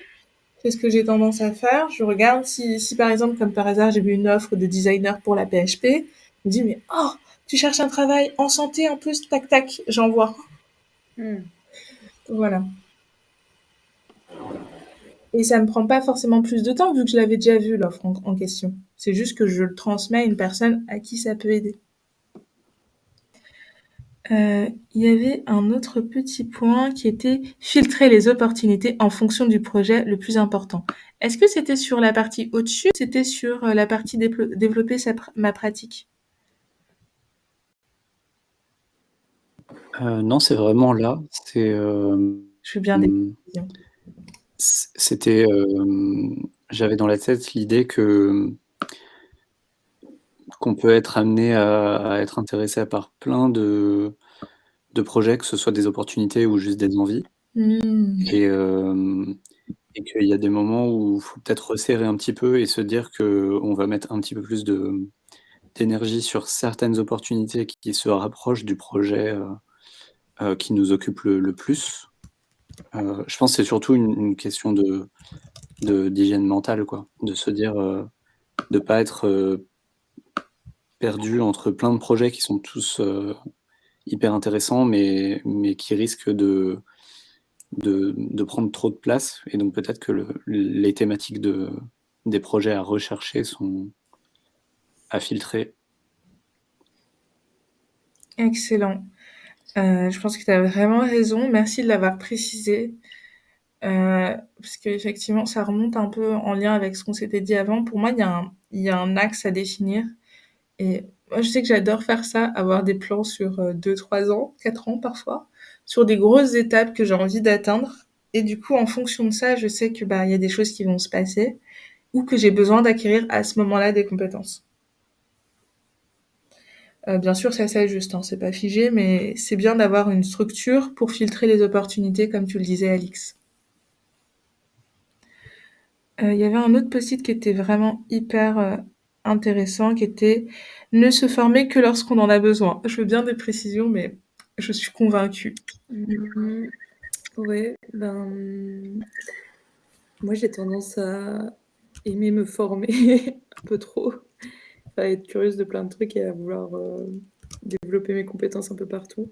c'est ce que j'ai tendance à faire. Je regarde si par exemple, comme par hasard, j'ai vu une offre de designer pour la PHP, je me dis mais oh, tu cherches un travail en santé en plus, tac tac, j'envoie. Voilà. Et ça me prend pas forcément plus de temps vu que je l'avais déjà vu l'offre en question. C'est juste que je le transmets à une personne à qui ça peut aider. Il y avait un autre petit point qui était filtrer les opportunités en fonction du projet le plus important. Est-ce que c'était sur la partie au-dessus ou c'était sur la partie développer ma pratique? Non, c'est vraiment là. C'est, Je veux bien des précisions. c'était, j'avais dans la tête l'idée qu'on peut être amené à être intéressé par plein de projets, que ce soit des opportunités ou juste des envies. Et qu'il y a des moments où il faut peut-être resserrer un petit peu et se dire qu'on va mettre un petit peu plus d'énergie sur certaines opportunités qui se rapprochent du projet, qui nous occupe le plus. Je pense que c'est surtout une question d'hygiène mentale, quoi. De se dire, de pas être, perdu entre plein de projets qui sont tous, hyper intéressants, mais qui risquent de prendre trop de place. Et donc peut-être que les thématiques des projets à rechercher sont à filtrer. Excellent. Je pense que tu as vraiment raison. Merci de l'avoir précisé. Parce qu'effectivement, ça remonte un peu en lien avec ce qu'on s'était dit avant. Pour moi, il y a un axe à définir. Et moi, je sais que j'adore faire ça, avoir des plans sur 2, 3 ans, 4 ans parfois, sur des grosses étapes que j'ai envie d'atteindre. Et du coup, en fonction de ça, je sais que bah, il y a des choses qui vont se passer ou que j'ai besoin d'acquérir à ce moment-là des compétences. Bien sûr, ça s'ajuste, hein, c'est pas figé, mais c'est bien d'avoir une structure pour filtrer les opportunités, comme tu le disais, Alix. Il y avait un autre post-it qui était vraiment hyper intéressant, qui était ne se former que lorsqu'on en a besoin. Je veux bien des précisions, mais je suis convaincue. Ouais, moi j'ai tendance à aimer me former un peu trop. être curieuse de plein de trucs et à vouloir développer mes compétences un peu partout.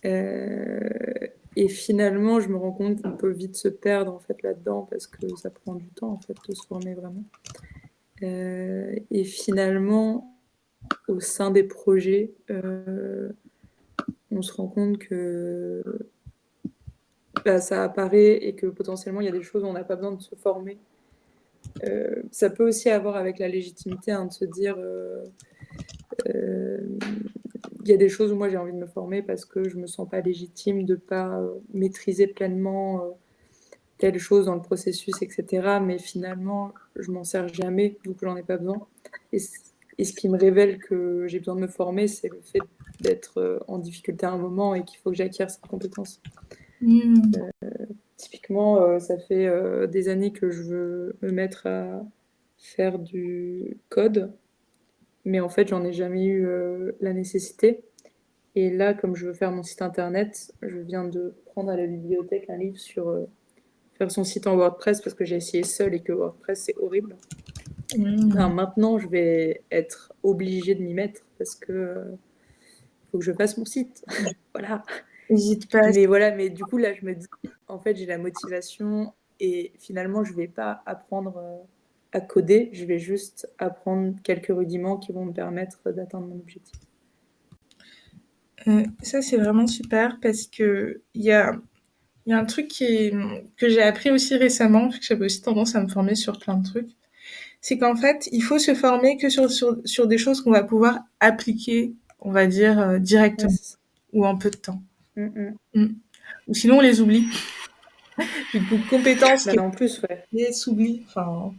Et finalement, je me rends compte qu'on peut vite se perdre en fait là-dedans parce que ça prend du temps en fait de se former vraiment. Et finalement, au sein des projets, on se rend compte que ça apparaît et que potentiellement il y a des choses où on n'a pas besoin de se former. Ça peut aussi avoir avec la légitimité de se dire il y a des choses où moi j'ai envie de me former parce que je me sens pas légitime de pas maîtriser pleinement telle chose dans le processus, etc. Mais finalement, je m'en sers jamais, donc j'en ai pas besoin. Et ce qui me révèle que j'ai besoin de me former, c'est le fait d'être en difficulté à un moment et qu'il faut que j'acquière cette compétence. Typiquement, ça fait des années que je veux me mettre à faire du code, mais en fait, j'en ai jamais eu la nécessité. Et là, comme je veux faire mon site internet, je viens de prendre à la bibliothèque un livre sur faire son site en WordPress parce que j'ai essayé seule et que WordPress, c'est horrible. Alors, maintenant, je vais être obligée de m'y mettre parce que faut que je fasse mon site. Voilà. N'hésite pas. Mais du coup, là, je me dis, en fait, j'ai la motivation et finalement, je vais pas apprendre à coder, je vais juste apprendre quelques rudiments qui vont me permettre d'atteindre mon objectif. Ça, c'est vraiment super parce que il y a un truc que j'ai appris aussi récemment, parce que j'avais aussi tendance à me former sur plein de trucs. C'est qu'en fait, il faut se former que sur des choses qu'on va pouvoir appliquer, on va dire, directement, ou en peu de temps. Ou sinon, on les oublie. Une compétence qui en plus, s'oublie. Enfin...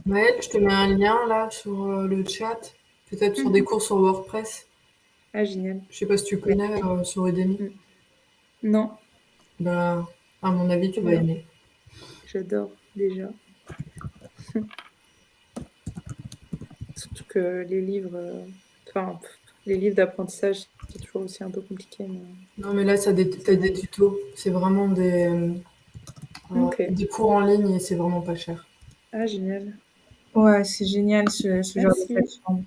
Maëlle, je te mets un lien là sur le chat, peut-être sur des cours sur WordPress. Ah, génial. Je sais pas si tu connais sur Udemy. Non. Bah, à mon avis, tu vas aimer. J'adore déjà. Surtout que les livres, d'apprentissage, c'est toujours aussi un peu compliqué. Mais... Non, mais là, t'as des tutos. C'est vraiment des cours en ligne et c'est vraiment pas cher. Ah, génial. Ouais, c'est génial ce genre de plateforme.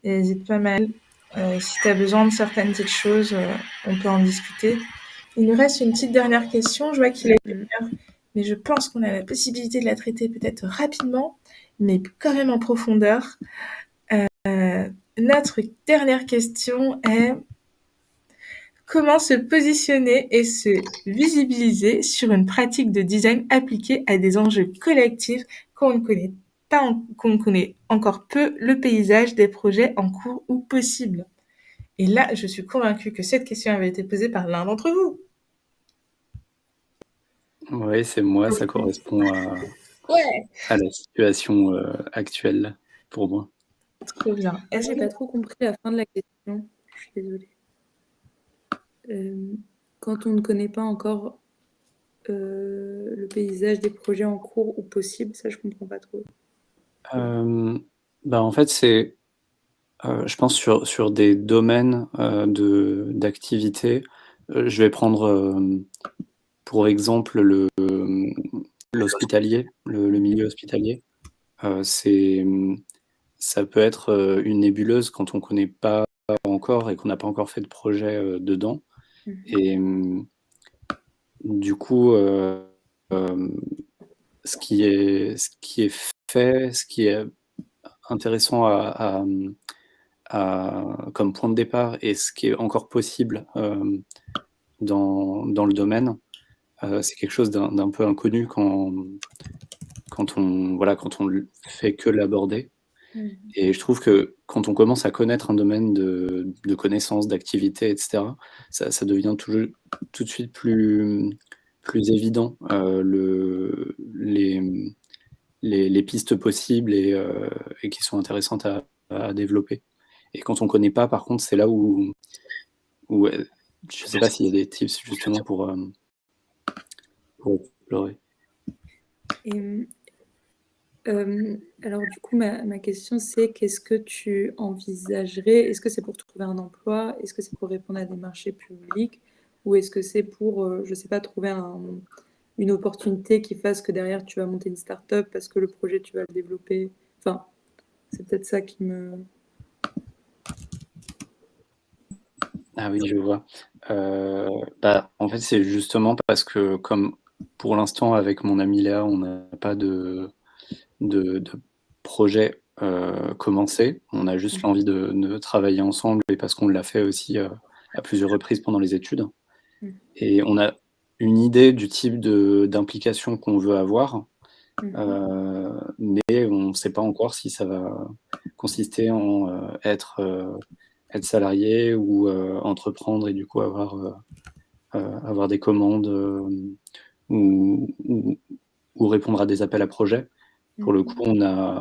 N'hésite pas mal. Si tu as besoin de certaines petites choses, on peut en discuter. Il nous reste une petite dernière question. Je vois qu'il est 1h, mais je pense qu'on a la possibilité de la traiter peut-être rapidement, mais quand même en profondeur. Notre dernière question est: comment se positionner et se visibiliser sur une pratique de design appliquée à des enjeux collectifs quand on ne connaît encore peu le paysage des projets en cours ou possibles? Et là, je suis convaincue que cette question avait été posée par l'un d'entre vous. Oui, c'est moi, ça correspond à la situation actuelle pour moi. Trop bien. J'ai pas trop compris la fin de la question. Je suis désolée. Quand on ne connaît pas encore le paysage des projets en cours ou possibles, ça je comprends pas trop. En fait, c'est, je pense sur des domaines d'activité. Je vais prendre pour exemple l'hospitalier, le milieu hospitalier. Ça peut être une nébuleuse quand on connaît pas encore et qu'on n'a pas encore fait de projet dedans. Et du coup, ce qui est fait, ce qui est intéressant comme point de départ et ce qui est encore possible dans le domaine, c'est quelque chose d'un peu inconnu quand on fait que l'aborder. Et je trouve que quand on commence à connaître un domaine de connaissances, d'activités, etc., ça devient tout de suite plus évident, les pistes possibles et qui sont intéressantes à développer. Et quand on connaît pas, par contre, c'est là où je sais pas s'il y a des tips justement pour explorer. Alors du coup, ma question c'est qu'est-ce que tu envisagerais? Est-ce que c'est pour trouver un emploi? Est-ce que c'est pour répondre à des marchés publics? Ou est-ce que c'est pour, je sais pas, trouver une opportunité qui fasse que derrière, tu vas monter une start-up parce que le projet, tu vas le développer. Enfin, c'est peut-être ça qui me... Ah oui, je vois. En fait, c'est justement parce que comme pour l'instant, avec mon amie Léa, on n'a pas de projet commencé. On a juste l'envie de travailler ensemble et parce qu'on l'a fait aussi à plusieurs reprises pendant les études. Et on a une idée du type d'implication qu'on veut avoir, mais on ne sait pas encore si ça va consister en être salarié ou entreprendre et du coup avoir des commandes ou répondre à des appels à projets. Pour le coup, on a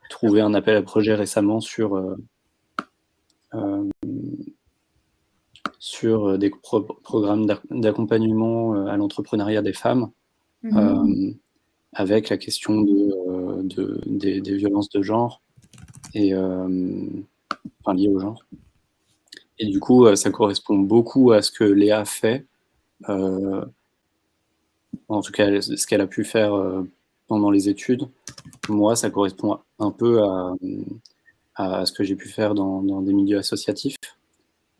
trouvé un appel à projet récemment sur des programmes d'accompagnement à l'entrepreneuriat des femmes, avec la question des violences de genre et liées au genre. Et du coup, ça correspond beaucoup à ce que Léa fait, en tout cas ce qu'elle a pu faire pendant les études. Moi, ça correspond un peu à ce que j'ai pu faire dans des milieux associatifs.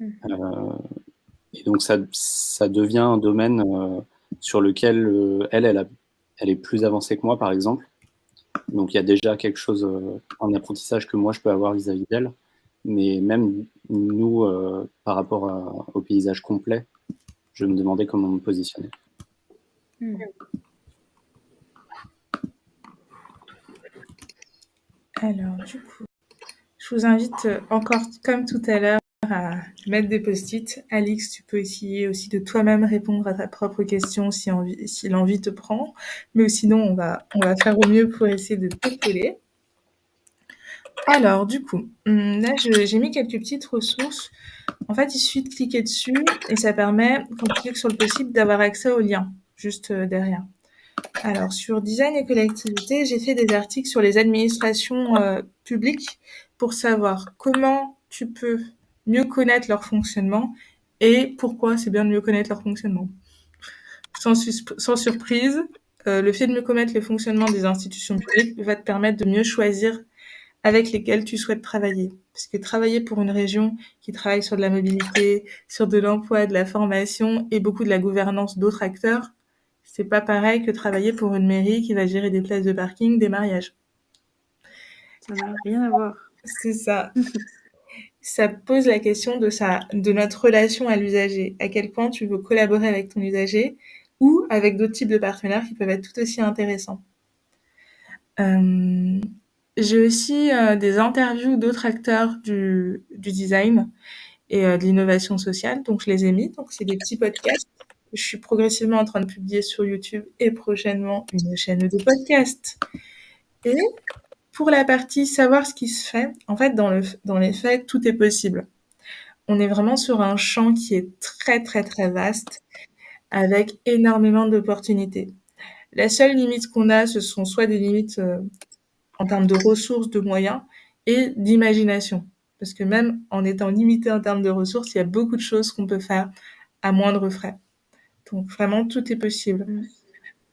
Et donc ça devient un domaine sur lequel elle est plus avancée que moi, par exemple. Donc il y a déjà quelque chose, un apprentissage que moi je peux avoir vis-à-vis d'elle. Mais même nous, par rapport au paysage complet, je me demandais comment me positionner. Alors, du coup, je vous invite encore, comme tout à l'heure, à mettre des post-it. Alix, tu peux essayer aussi de toi-même répondre à ta propre question si l'envie te prend. Mais sinon, on va faire au mieux pour essayer de te coller. Alors, du coup, là, j'ai mis quelques petites ressources. En fait, il suffit de cliquer dessus et ça permet, quand tu cliques sur le possible, d'avoir accès au lien, juste derrière. Alors, sur design et collectivité, j'ai fait des articles sur les administrations publiques pour savoir comment tu peux mieux connaître leur fonctionnement et pourquoi c'est bien de mieux connaître leur fonctionnement. Sans surprise, le fait de mieux connaître le fonctionnement des institutions publiques va te permettre de mieux choisir avec lesquels tu souhaites travailler. Parce que travailler pour une région qui travaille sur de la mobilité, sur de l'emploi, de la formation et beaucoup de la gouvernance d'autres acteurs, c'est pas pareil que travailler pour une mairie qui va gérer des places de parking, des mariages. Ça n'a rien à voir. C'est ça. Ça pose la question de notre relation à l'usager. À quel point tu veux collaborer avec ton usager ou avec d'autres types de partenaires qui peuvent être tout aussi intéressants. J'ai aussi des interviews d'autres acteurs du design et de l'innovation sociale, donc je les ai mis. Donc c'est des petits podcasts. Je suis progressivement en train de publier sur YouTube et prochainement une chaîne de podcast. Et pour la partie savoir ce qui se fait, en fait, dans les faits, tout est possible. On est vraiment sur un champ qui est très, très, très vaste, avec énormément d'opportunités. La seule limite qu'on a, ce sont soit des limites en termes de ressources, de moyens et d'imagination. Parce que même en étant limité en termes de ressources, il y a beaucoup de choses qu'on peut faire à moindre frais. Donc vraiment, tout est possible.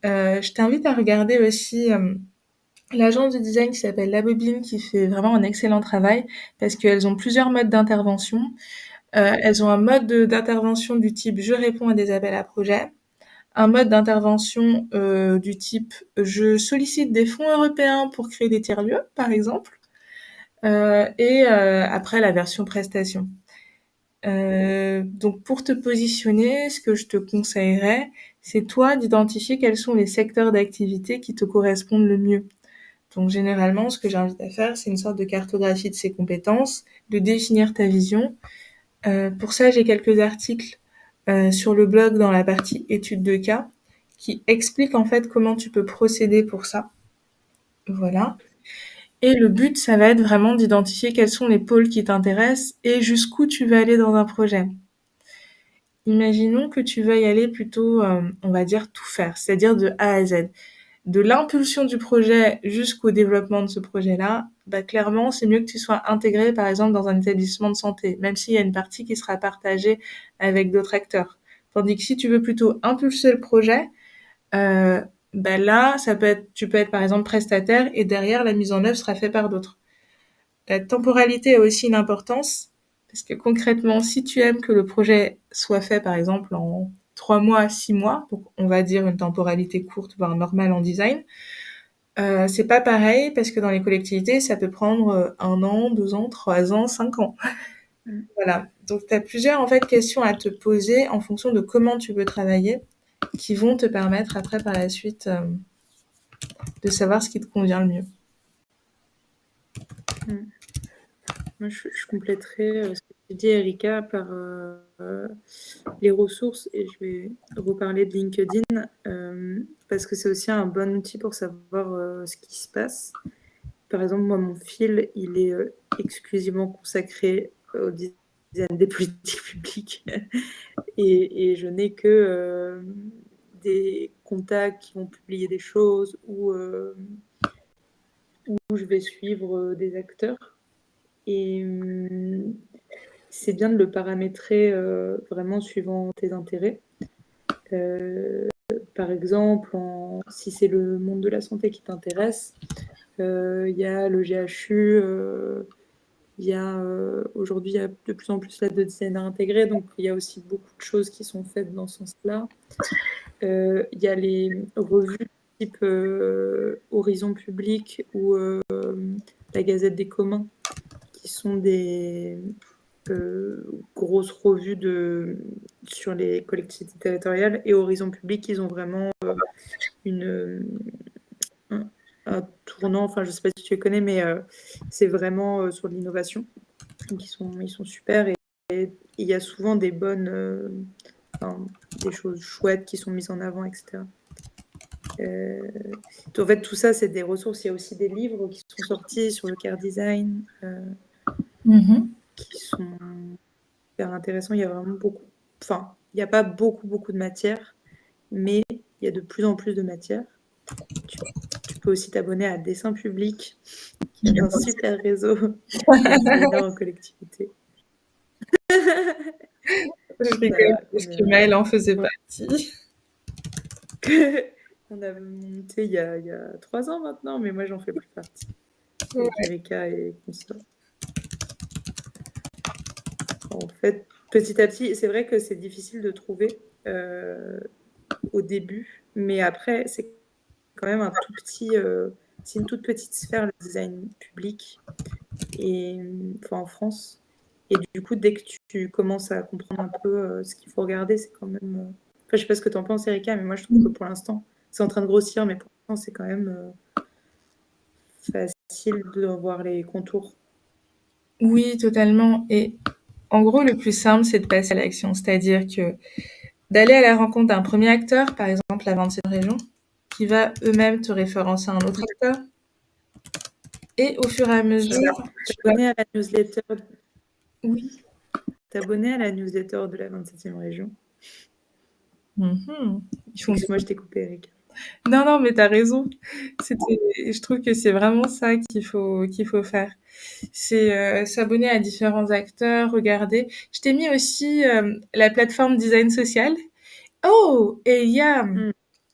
Je t'invite à regarder aussi l'agence de design qui s'appelle La Bobine, qui fait vraiment un excellent travail parce qu'elles ont plusieurs modes d'intervention. Elles ont un mode d'intervention du type « je réponds à des appels à projets », un mode d'intervention du type « je sollicite des fonds européens pour créer des tiers-lieux », par exemple, et après la version prestation. Donc pour te positionner, ce que je te conseillerais, c'est toi d'identifier quels sont les secteurs d'activité qui te correspondent le mieux. Donc généralement, ce que j'invite à faire, c'est une sorte de cartographie de ses compétences, de définir ta vision. Pour ça, j'ai quelques articles sur le blog dans la partie études de cas qui expliquent en fait comment tu peux procéder pour ça. Voilà. Et le but, ça va être vraiment d'identifier quels sont les pôles qui t'intéressent et jusqu'où tu veux aller dans un projet. Imaginons que tu veuilles aller plutôt, on va dire, tout faire, c'est-à-dire de A à Z. De l'impulsion du projet jusqu'au développement de ce projet-là, clairement, c'est mieux que tu sois intégré, par exemple, dans un établissement de santé, même s'il y a une partie qui sera partagée avec d'autres acteurs. Tandis que si tu veux plutôt impulser le projet, Là, tu peux être par exemple prestataire et derrière la mise en œuvre sera faite par d'autres. La temporalité a aussi une importance parce que concrètement, si tu aimes que le projet soit fait par exemple en 3 mois, 6 mois, donc on va dire une temporalité courte, voire normale en design, c'est pas pareil parce que dans les collectivités, ça peut prendre 1 an, 2 ans, 3 ans, 5 ans. Voilà. Donc tu as plusieurs en fait questions à te poser en fonction de comment tu veux travailler qui vont te permettre après par la suite de savoir ce qui te convient le mieux. Moi, je compléterai ce que tu dis, Erika, par les ressources, et je vais reparler de LinkedIn, parce que c'est aussi un bon outil pour savoir ce qui se passe. Par exemple, moi, mon fil, il est exclusivement consacré au design des politiques publiques, et je n'ai que des contacts qui vont publier des choses, où je vais suivre des acteurs. Et c'est bien de le paramétrer vraiment suivant tes intérêts. Par exemple, si c'est le monde de la santé qui t'intéresse, il y a le GHU, aujourd'hui, il y a de plus en plus de design intégré, donc il y a aussi beaucoup de choses qui sont faites dans ce sens-là. Il y a les revues type Horizon Public ou la Gazette des Communs, qui sont des grosses revues sur les collectivités territoriales, et Horizon Public, ils ont vraiment un tournant, enfin je sais pas si tu les connais, mais c'est vraiment sur l'innovation. Donc ils sont super, et il y a souvent des des choses chouettes qui sont mises en avant, etc. En fait, tout ça, c'est des ressources. Il y a aussi des livres qui sont sortis sur le care design, qui sont super intéressants. Il y a vraiment il n'y a pas beaucoup de matière, mais il y a de plus en plus de matière. Tu peux aussi t'abonner à Dessin Public, qui est un super réseau de designers en collectivité. Je rigole parce que Maëlle en faisait partie. On a monté il y a 3 ans maintenant, mais moi j'en fais plus partie. Avec Erika et consorts. En fait, petit à petit, c'est vrai que c'est difficile de trouver au début, mais après, c'est quand même c'est une toute petite sphère, le design public, et en France. Et du coup, dès que tu commences à comprendre un peu ce qu'il faut regarder, c'est quand même. Je sais pas ce que tu en penses, Erika, mais moi je trouve que pour l'instant, c'est en train de grossir, mais pour l'instant, c'est quand même facile de voir les contours. Oui, totalement. Et en gros, le plus simple, c'est de passer à l'action. C'est-à-dire que d'aller à la rencontre d'un premier acteur, par exemple la 27e région, qui va eux-mêmes te référencer à un autre acteur. Et au fur et à mesure... T'abonner à la newsletter. Oui. T'abonner à la newsletter de la 27e région. Excuse-moi, je t'ai coupé, Eric. Non, mais t'as raison. Je trouve que c'est vraiment ça qu'il faut faire. C'est s'abonner à différents acteurs, regarder. Je t'ai mis aussi la plateforme Design Social. Oh, et il y a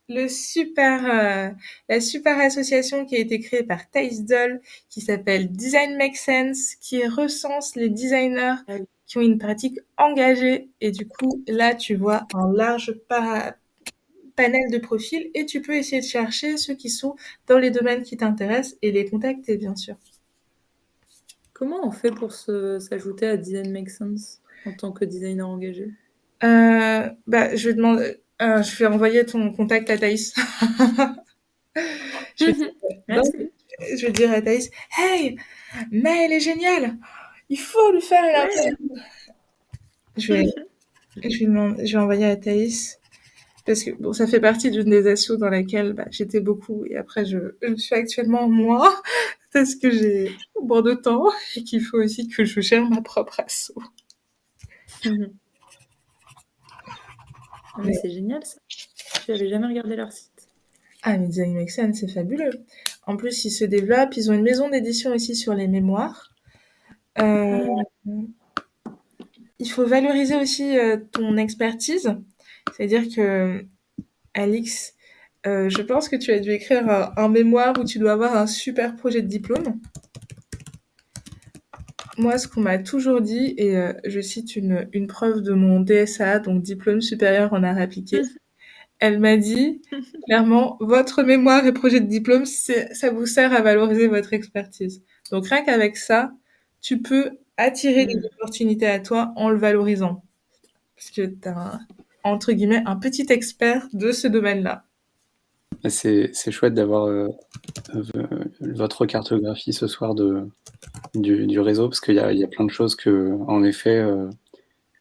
la super association qui a été créée par Thaïs Doll, qui s'appelle Design Makes Sense, qui recense les designers qui ont une pratique engagée. Et du coup, là, tu vois un large panel de profils et tu peux essayer de chercher ceux qui sont dans les domaines qui t'intéressent et les contacter, bien sûr. Comment on fait pour s'ajouter à Design Makes Sense en tant que designer engagé? Je vais demander... je vais envoyer ton contact à Thaïs. Je vais dire à Thaïs, hey, mais elle est géniale, il faut lui faire une interview. Je vais envoyer à Thaïs parce que bon, ça fait partie d'une des assos dans laquelle j'étais beaucoup et après je suis actuellement moi parce que j'ai moins de temps et qu'il faut aussi que je gère ma propre asso. Mais c'est génial ça. Je n'avais jamais regardé leur site. Ah, mais Design Makes Sense, c'est fabuleux. En plus, ils se développent. Ils ont une maison d'édition aussi sur les mémoires. Il faut valoriser aussi ton expertise. C'est-à-dire que Alix, Je pense que tu as dû écrire un mémoire où tu dois avoir un super projet de diplôme. Moi, ce qu'on m'a toujours dit, et je cite une preuve de mon DSA, donc diplôme supérieur en arts appliqués, elle m'a dit clairement, votre mémoire et projet de diplôme, ça vous sert à valoriser votre expertise. Donc rien qu'avec ça, tu peux attirer des opportunités à toi en le valorisant. Parce que tu as, entre guillemets, un petit expert de ce domaine-là. C'est chouette d'avoir votre cartographie ce soir du réseau, parce qu'il y a plein de choses que, en effet,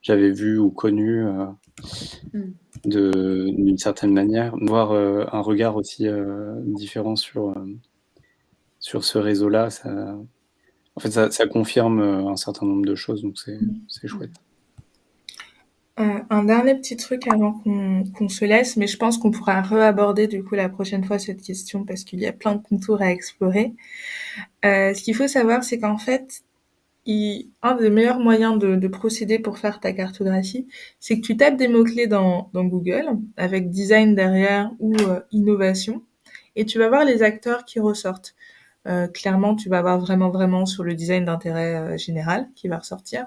j'avais vues ou connues d'une certaine manière. Voir un regard aussi différent sur ce réseau-là, en fait, ça confirme un certain nombre de choses, donc c'est chouette. Un dernier petit truc avant qu'on se laisse, mais je pense qu'on pourra re-aborder du coup la prochaine fois cette question parce qu'il y a plein de contours à explorer. Ce qu'il faut savoir, c'est qu'en fait, un des meilleurs moyens de procéder pour faire ta cartographie, c'est que tu tapes des mots-clés dans Google avec design derrière ou innovation et tu vas voir les acteurs qui ressortent. Clairement, tu vas avoir vraiment sur le design d'intérêt général qui va ressortir.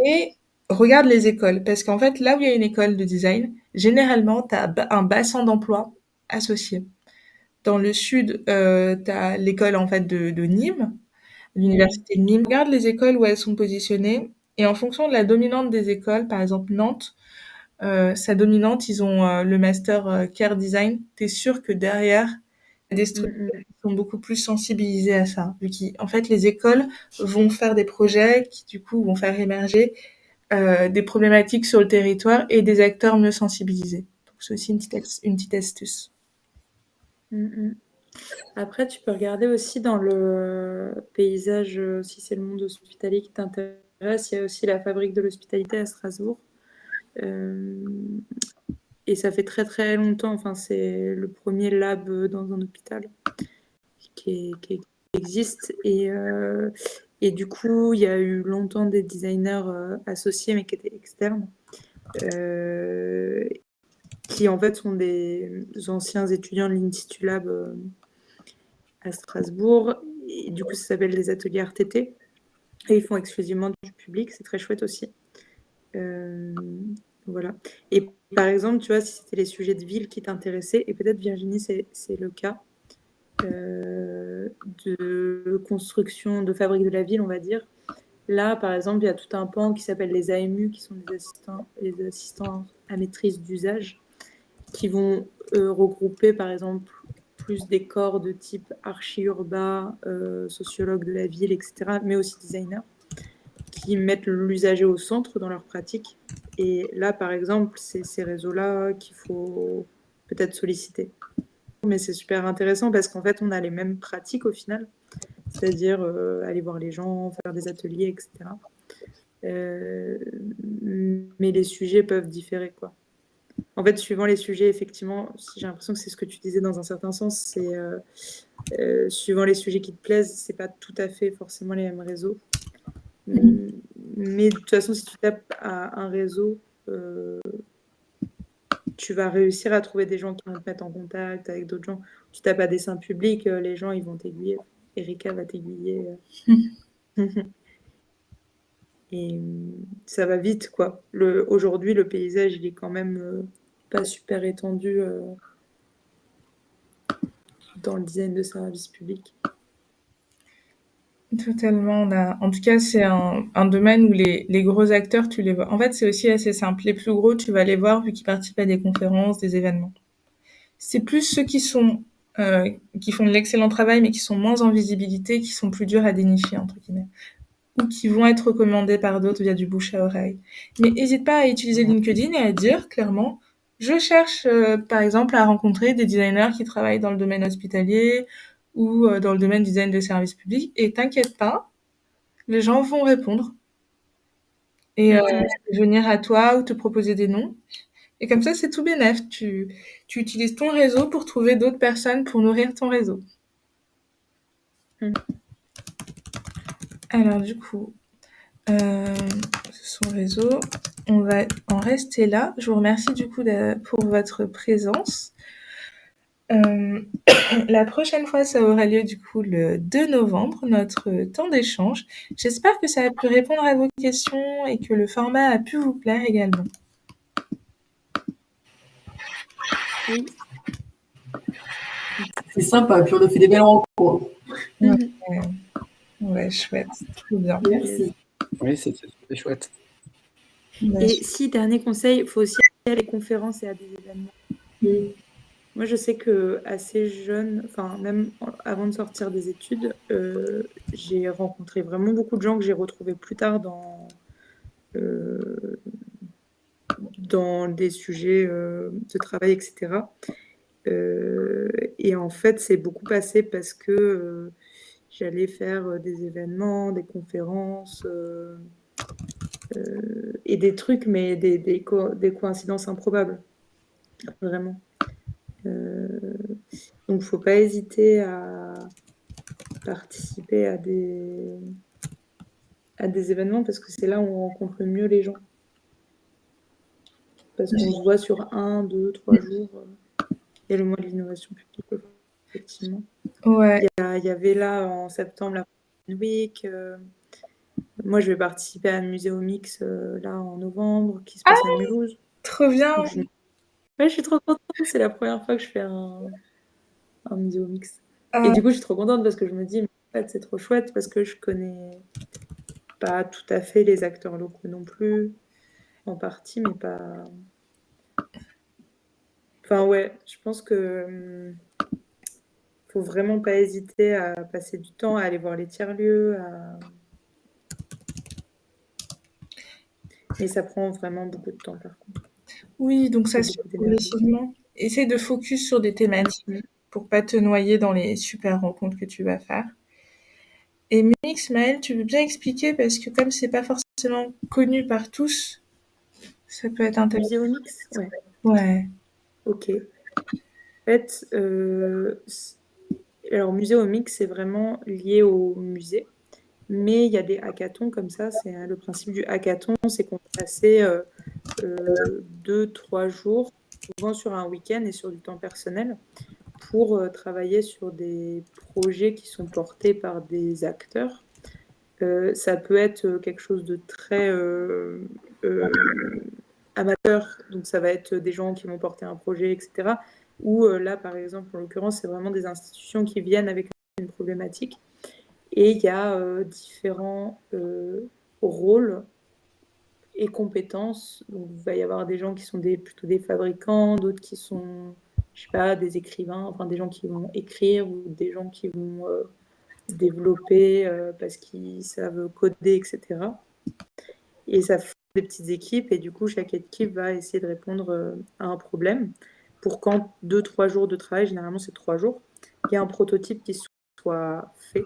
Et regarde les écoles, parce qu'en fait, là où il y a une école de design, généralement, tu as un bassin d'emploi associé. Dans le sud, tu as l'école en fait de Nîmes, l'université de Nîmes. Regarde les écoles où elles sont positionnées, et en fonction de la dominante des écoles, par exemple Nantes, sa dominante, ils ont le master Care Design. Tu es sûr que derrière, il y a des structures qui sont beaucoup plus sensibilisées à ça. Vu qu'en fait, les écoles vont faire des projets qui, du coup, vont faire émerger des problématiques sur le territoire et des acteurs mieux sensibilisés. Donc, c'est aussi une petite astuce. Après, tu peux regarder aussi dans le paysage, si c'est le monde hospitalier qui t'intéresse, il y a aussi la fabrique de l'hospitalité à Strasbourg. Et ça fait très longtemps, enfin, c'est le premier lab dans un hôpital qui existe. Et du coup, il y a eu longtemps des designers associés, mais qui étaient externes, qui en fait sont des anciens étudiants de l'Institut Lab à Strasbourg. Et du coup, ça s'appelle les ateliers RTT. Et ils font exclusivement du public, c'est très chouette aussi. Voilà. Et par exemple, tu vois, si c'était les sujets de ville qui t'intéressaient, et peut-être Virginie, c'est le cas, de construction, de fabrique de la ville, on va dire. Là, par exemple, il y a tout un pan qui s'appelle les AMU, qui sont les assistants à maîtrise d'usage, qui vont regrouper, par exemple, plus des corps de type archi-urbain, sociologue de la ville, etc., mais aussi designers, qui mettent l'usager au centre dans leur pratique. Et là, par exemple, c'est ces réseaux-là qu'il faut peut-être solliciter. Mais c'est super intéressant parce qu'en fait, on a les mêmes pratiques au final, c'est-à-dire aller voir les gens, faire des ateliers, etc. Mais les sujets peuvent différer, quoi. En fait, suivant les sujets, effectivement, j'ai l'impression que c'est ce que tu disais dans un certain sens, c'est suivant les sujets qui te plaisent, c'est pas tout à fait forcément les mêmes réseaux. Mais de toute façon, si tu tapes à un réseau, tu vas réussir à trouver des gens qui vont te mettre en contact avec d'autres gens. Tu tapes à dessin public, les gens, ils vont t'aiguiller. Erika va t'aiguiller. Et ça va vite, quoi. Aujourd'hui, le paysage, il est quand même pas super étendu dans le design de services publics. Totalement. En tout cas, c'est un domaine où les gros acteurs, tu les vois. En fait, c'est aussi assez simple. Les plus gros, tu vas les voir vu qu'ils participent à des conférences, des événements. C'est plus ceux qui font de l'excellent travail, mais qui sont moins en visibilité, qui sont plus durs à dénicher, entre guillemets, ou qui vont être recommandés par d'autres via du bouche à oreille. Mais n'hésite pas à utiliser LinkedIn et à dire clairement, je cherche, par exemple, à rencontrer des designers qui travaillent dans le domaine hospitalier ou dans le domaine design de services publics. Et t'inquiète pas, les gens vont répondre et venir à toi ou te proposer des noms. Et comme ça, c'est tout bénef. Tu utilises ton réseau pour trouver d'autres personnes pour nourrir ton réseau. Alors du coup, son réseau, on va en rester là. Je vous remercie du coup pour votre présence. La prochaine fois, ça aura lieu du coup le 2 novembre, notre temps d'échange. J'espère que ça a pu répondre à vos questions et que le format a pu vous plaire également. Oui. C'est sympa, puis on a fait des belles rencontres. Ouais, chouette, trop bien. Merci. Oui, c'était chouette. Et si, dernier conseil, il faut aussi aller à des conférences et à des événements. Moi, je sais que assez jeune, enfin même avant de sortir des études, j'ai rencontré vraiment beaucoup de gens que j'ai retrouvés plus tard dans des sujets de travail, etc. Et en fait, c'est beaucoup passé parce que j'allais faire des événements, des conférences et des trucs, mais des coïncidences improbables, vraiment. Donc, faut pas hésiter à participer à des événements parce que c'est là où on rencontre le mieux les gens. Parce qu'on se voit sur 1, 2, 3 jours. Il y a le mois de l'innovation publique, effectivement. Ouais. Il y avait là en septembre la Week. Moi, je vais participer à un Muséomix là en novembre qui se passe à Mulhouse. Trop bien. Ouais, je suis trop contente. C'est la première fois que je fais un Muséomix. Et du coup, je suis trop contente parce que je me dis, mais en fait, c'est trop chouette parce que je connais pas tout à fait les acteurs locaux non plus, en partie, mais pas. Enfin, ouais, je pense que faut vraiment pas hésiter à passer du temps, à aller voir les tiers-lieux. Mais ça prend vraiment beaucoup de temps, par contre. Oui, donc ça Et se fait beaucoup d'énergie. progressivement. Essaye de focus sur des thématiques pour pas te noyer dans les super rencontres que tu vas faire. Et Mix, Maëlle, tu veux bien expliquer parce que comme c'est pas forcément connu par tous, ça peut être intéressant. Muséomix, ouais. Ouais. Ok. En fait, alors Muséomix, c'est vraiment lié au musée. Mais il y a des hackathons comme ça. C'est le principe du hackathon, c'est qu'on va passer 2-3 jours, souvent sur un week-end et sur du temps personnel, pour travailler sur des projets qui sont portés par des acteurs. Ça peut être quelque chose de très amateur, donc ça va être des gens qui vont porter un projet, etc. Ou là, par exemple, en l'occurrence, c'est vraiment des institutions qui viennent avec une problématique. Et il y a différents rôles et compétences. Donc, il va y avoir des gens qui sont plutôt des fabricants, d'autres qui sont, je sais pas, des écrivains, enfin des gens qui vont écrire ou des gens qui vont développer parce qu'ils savent coder, etc. Et ça fait des petites équipes et du coup, chaque équipe va essayer de répondre à un problème. Pour quand 2-3 jours de travail, généralement c'est 3 jours, il y a un prototype qui soit fait.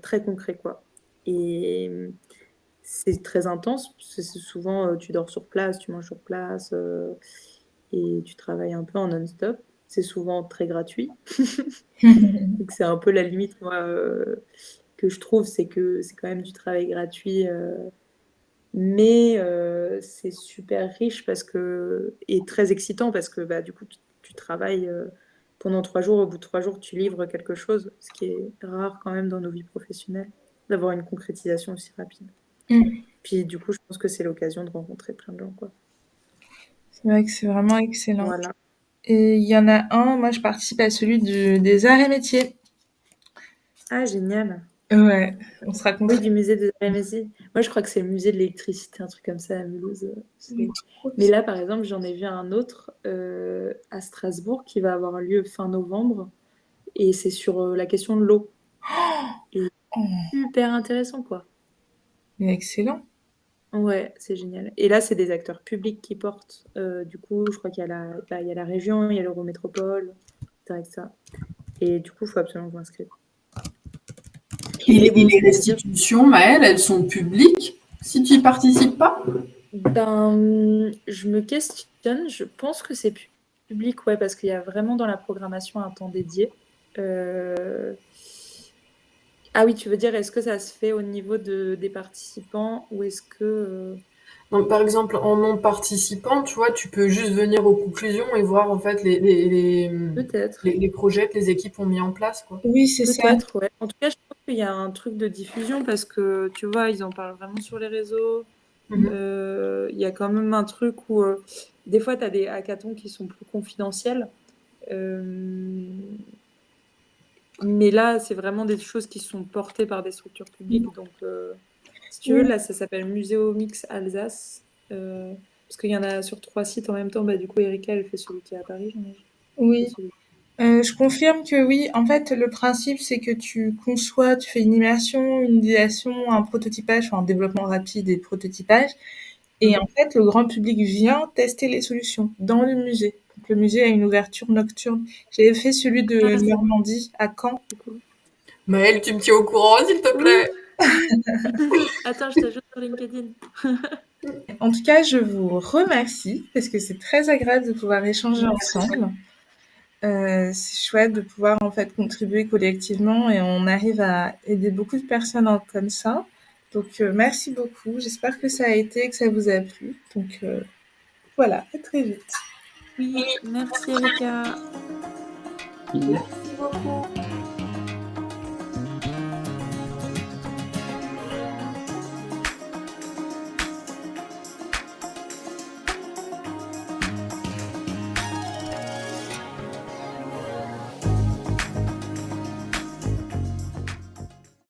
Très concret, quoi. Et c'est très intense, parce que c'est souvent tu dors sur place, tu manges sur place, et tu travailles un peu en non-stop. C'est souvent très gratuit. Donc c'est un peu la limite, moi, que je trouve, c'est que c'est quand même du travail gratuit, mais c'est super riche et très excitant parce que bah, du coup, tu travailles pendant 3 jours. Au bout de 3 jours, tu livres quelque chose, ce qui est rare quand même dans nos vies professionnelles, d'avoir une concrétisation aussi rapide. Puis du coup, je pense que c'est l'occasion de rencontrer plein de gens, quoi. C'est vrai que c'est vraiment excellent. Voilà. Et il y en a un, moi je participe à celui des arts et métiers. Ah, génial. Ouais, on se raconte. Oui, du musée de la Mésie. Moi, je crois que c'est le musée de l'électricité, un truc comme ça à Mulhouse. Mais là, par exemple, j'en ai vu un autre à Strasbourg qui va avoir lieu fin novembre. Et c'est sur la question de l'eau. Et super intéressant, quoi. Mais excellent. Ouais, c'est génial. Et là, c'est des acteurs publics qui portent. Du coup, je crois qu'il y a il y a la région, il y a l'Eurométropole, etc. Et du coup, il faut absolument vous inscrire. Et les restitutions, Maëlle, elles sont publiques si tu n'y participes pas? Ben, je me questionne. Je pense que c'est public, ouais, parce qu'il y a vraiment dans la programmation un temps dédié. Ah oui, tu veux dire, est-ce que ça se fait au niveau des participants ou est-ce que... Donc, par exemple, en non-participant, tu vois, tu peux juste venir aux conclusions et voir en fait Peut-être. les projets que les équipes ont mis en place, quoi. Oui, c'est ça. Peut-être, ouais. En tout cas, je pense qu'il y a un truc de diffusion parce que, tu vois, ils en parlent vraiment sur les réseaux. Mhm. Il y a quand même un truc où, des fois, tu as des hackathons qui sont plus confidentiels. Mais là, c'est vraiment des choses qui sont portées par des structures publiques. Donc, si tu veux, là, ça s'appelle Muséomix Alsace. Parce qu'il y en a sur 3 sites en même temps. Bah, du coup, Erika, elle fait celui qui est à Paris, j'imagine. Oui. Et celui- Je confirme que oui. En fait, le principe, c'est que tu conçois, tu fais une immersion, une idéation, un prototypage, enfin un développement rapide et prototypage. Et en fait, le grand public vient tester les solutions dans le musée. Donc, le musée a une ouverture nocturne. J'avais fait celui de Ah, c'est Normandie à Caen. cool. Maëlle, tu me tiens au courant, s'il te plaît. Attends, je t'ajoute sur LinkedIn. En tout cas, je vous remercie parce que c'est très agréable de pouvoir échanger ensemble. C'est chouette de pouvoir en fait contribuer collectivement et on arrive à aider beaucoup de personnes comme ça. Donc merci beaucoup. J'espère que ça a été, que ça vous a plu. Donc voilà, à très vite. Oui, merci Erika. Oui. Merci beaucoup.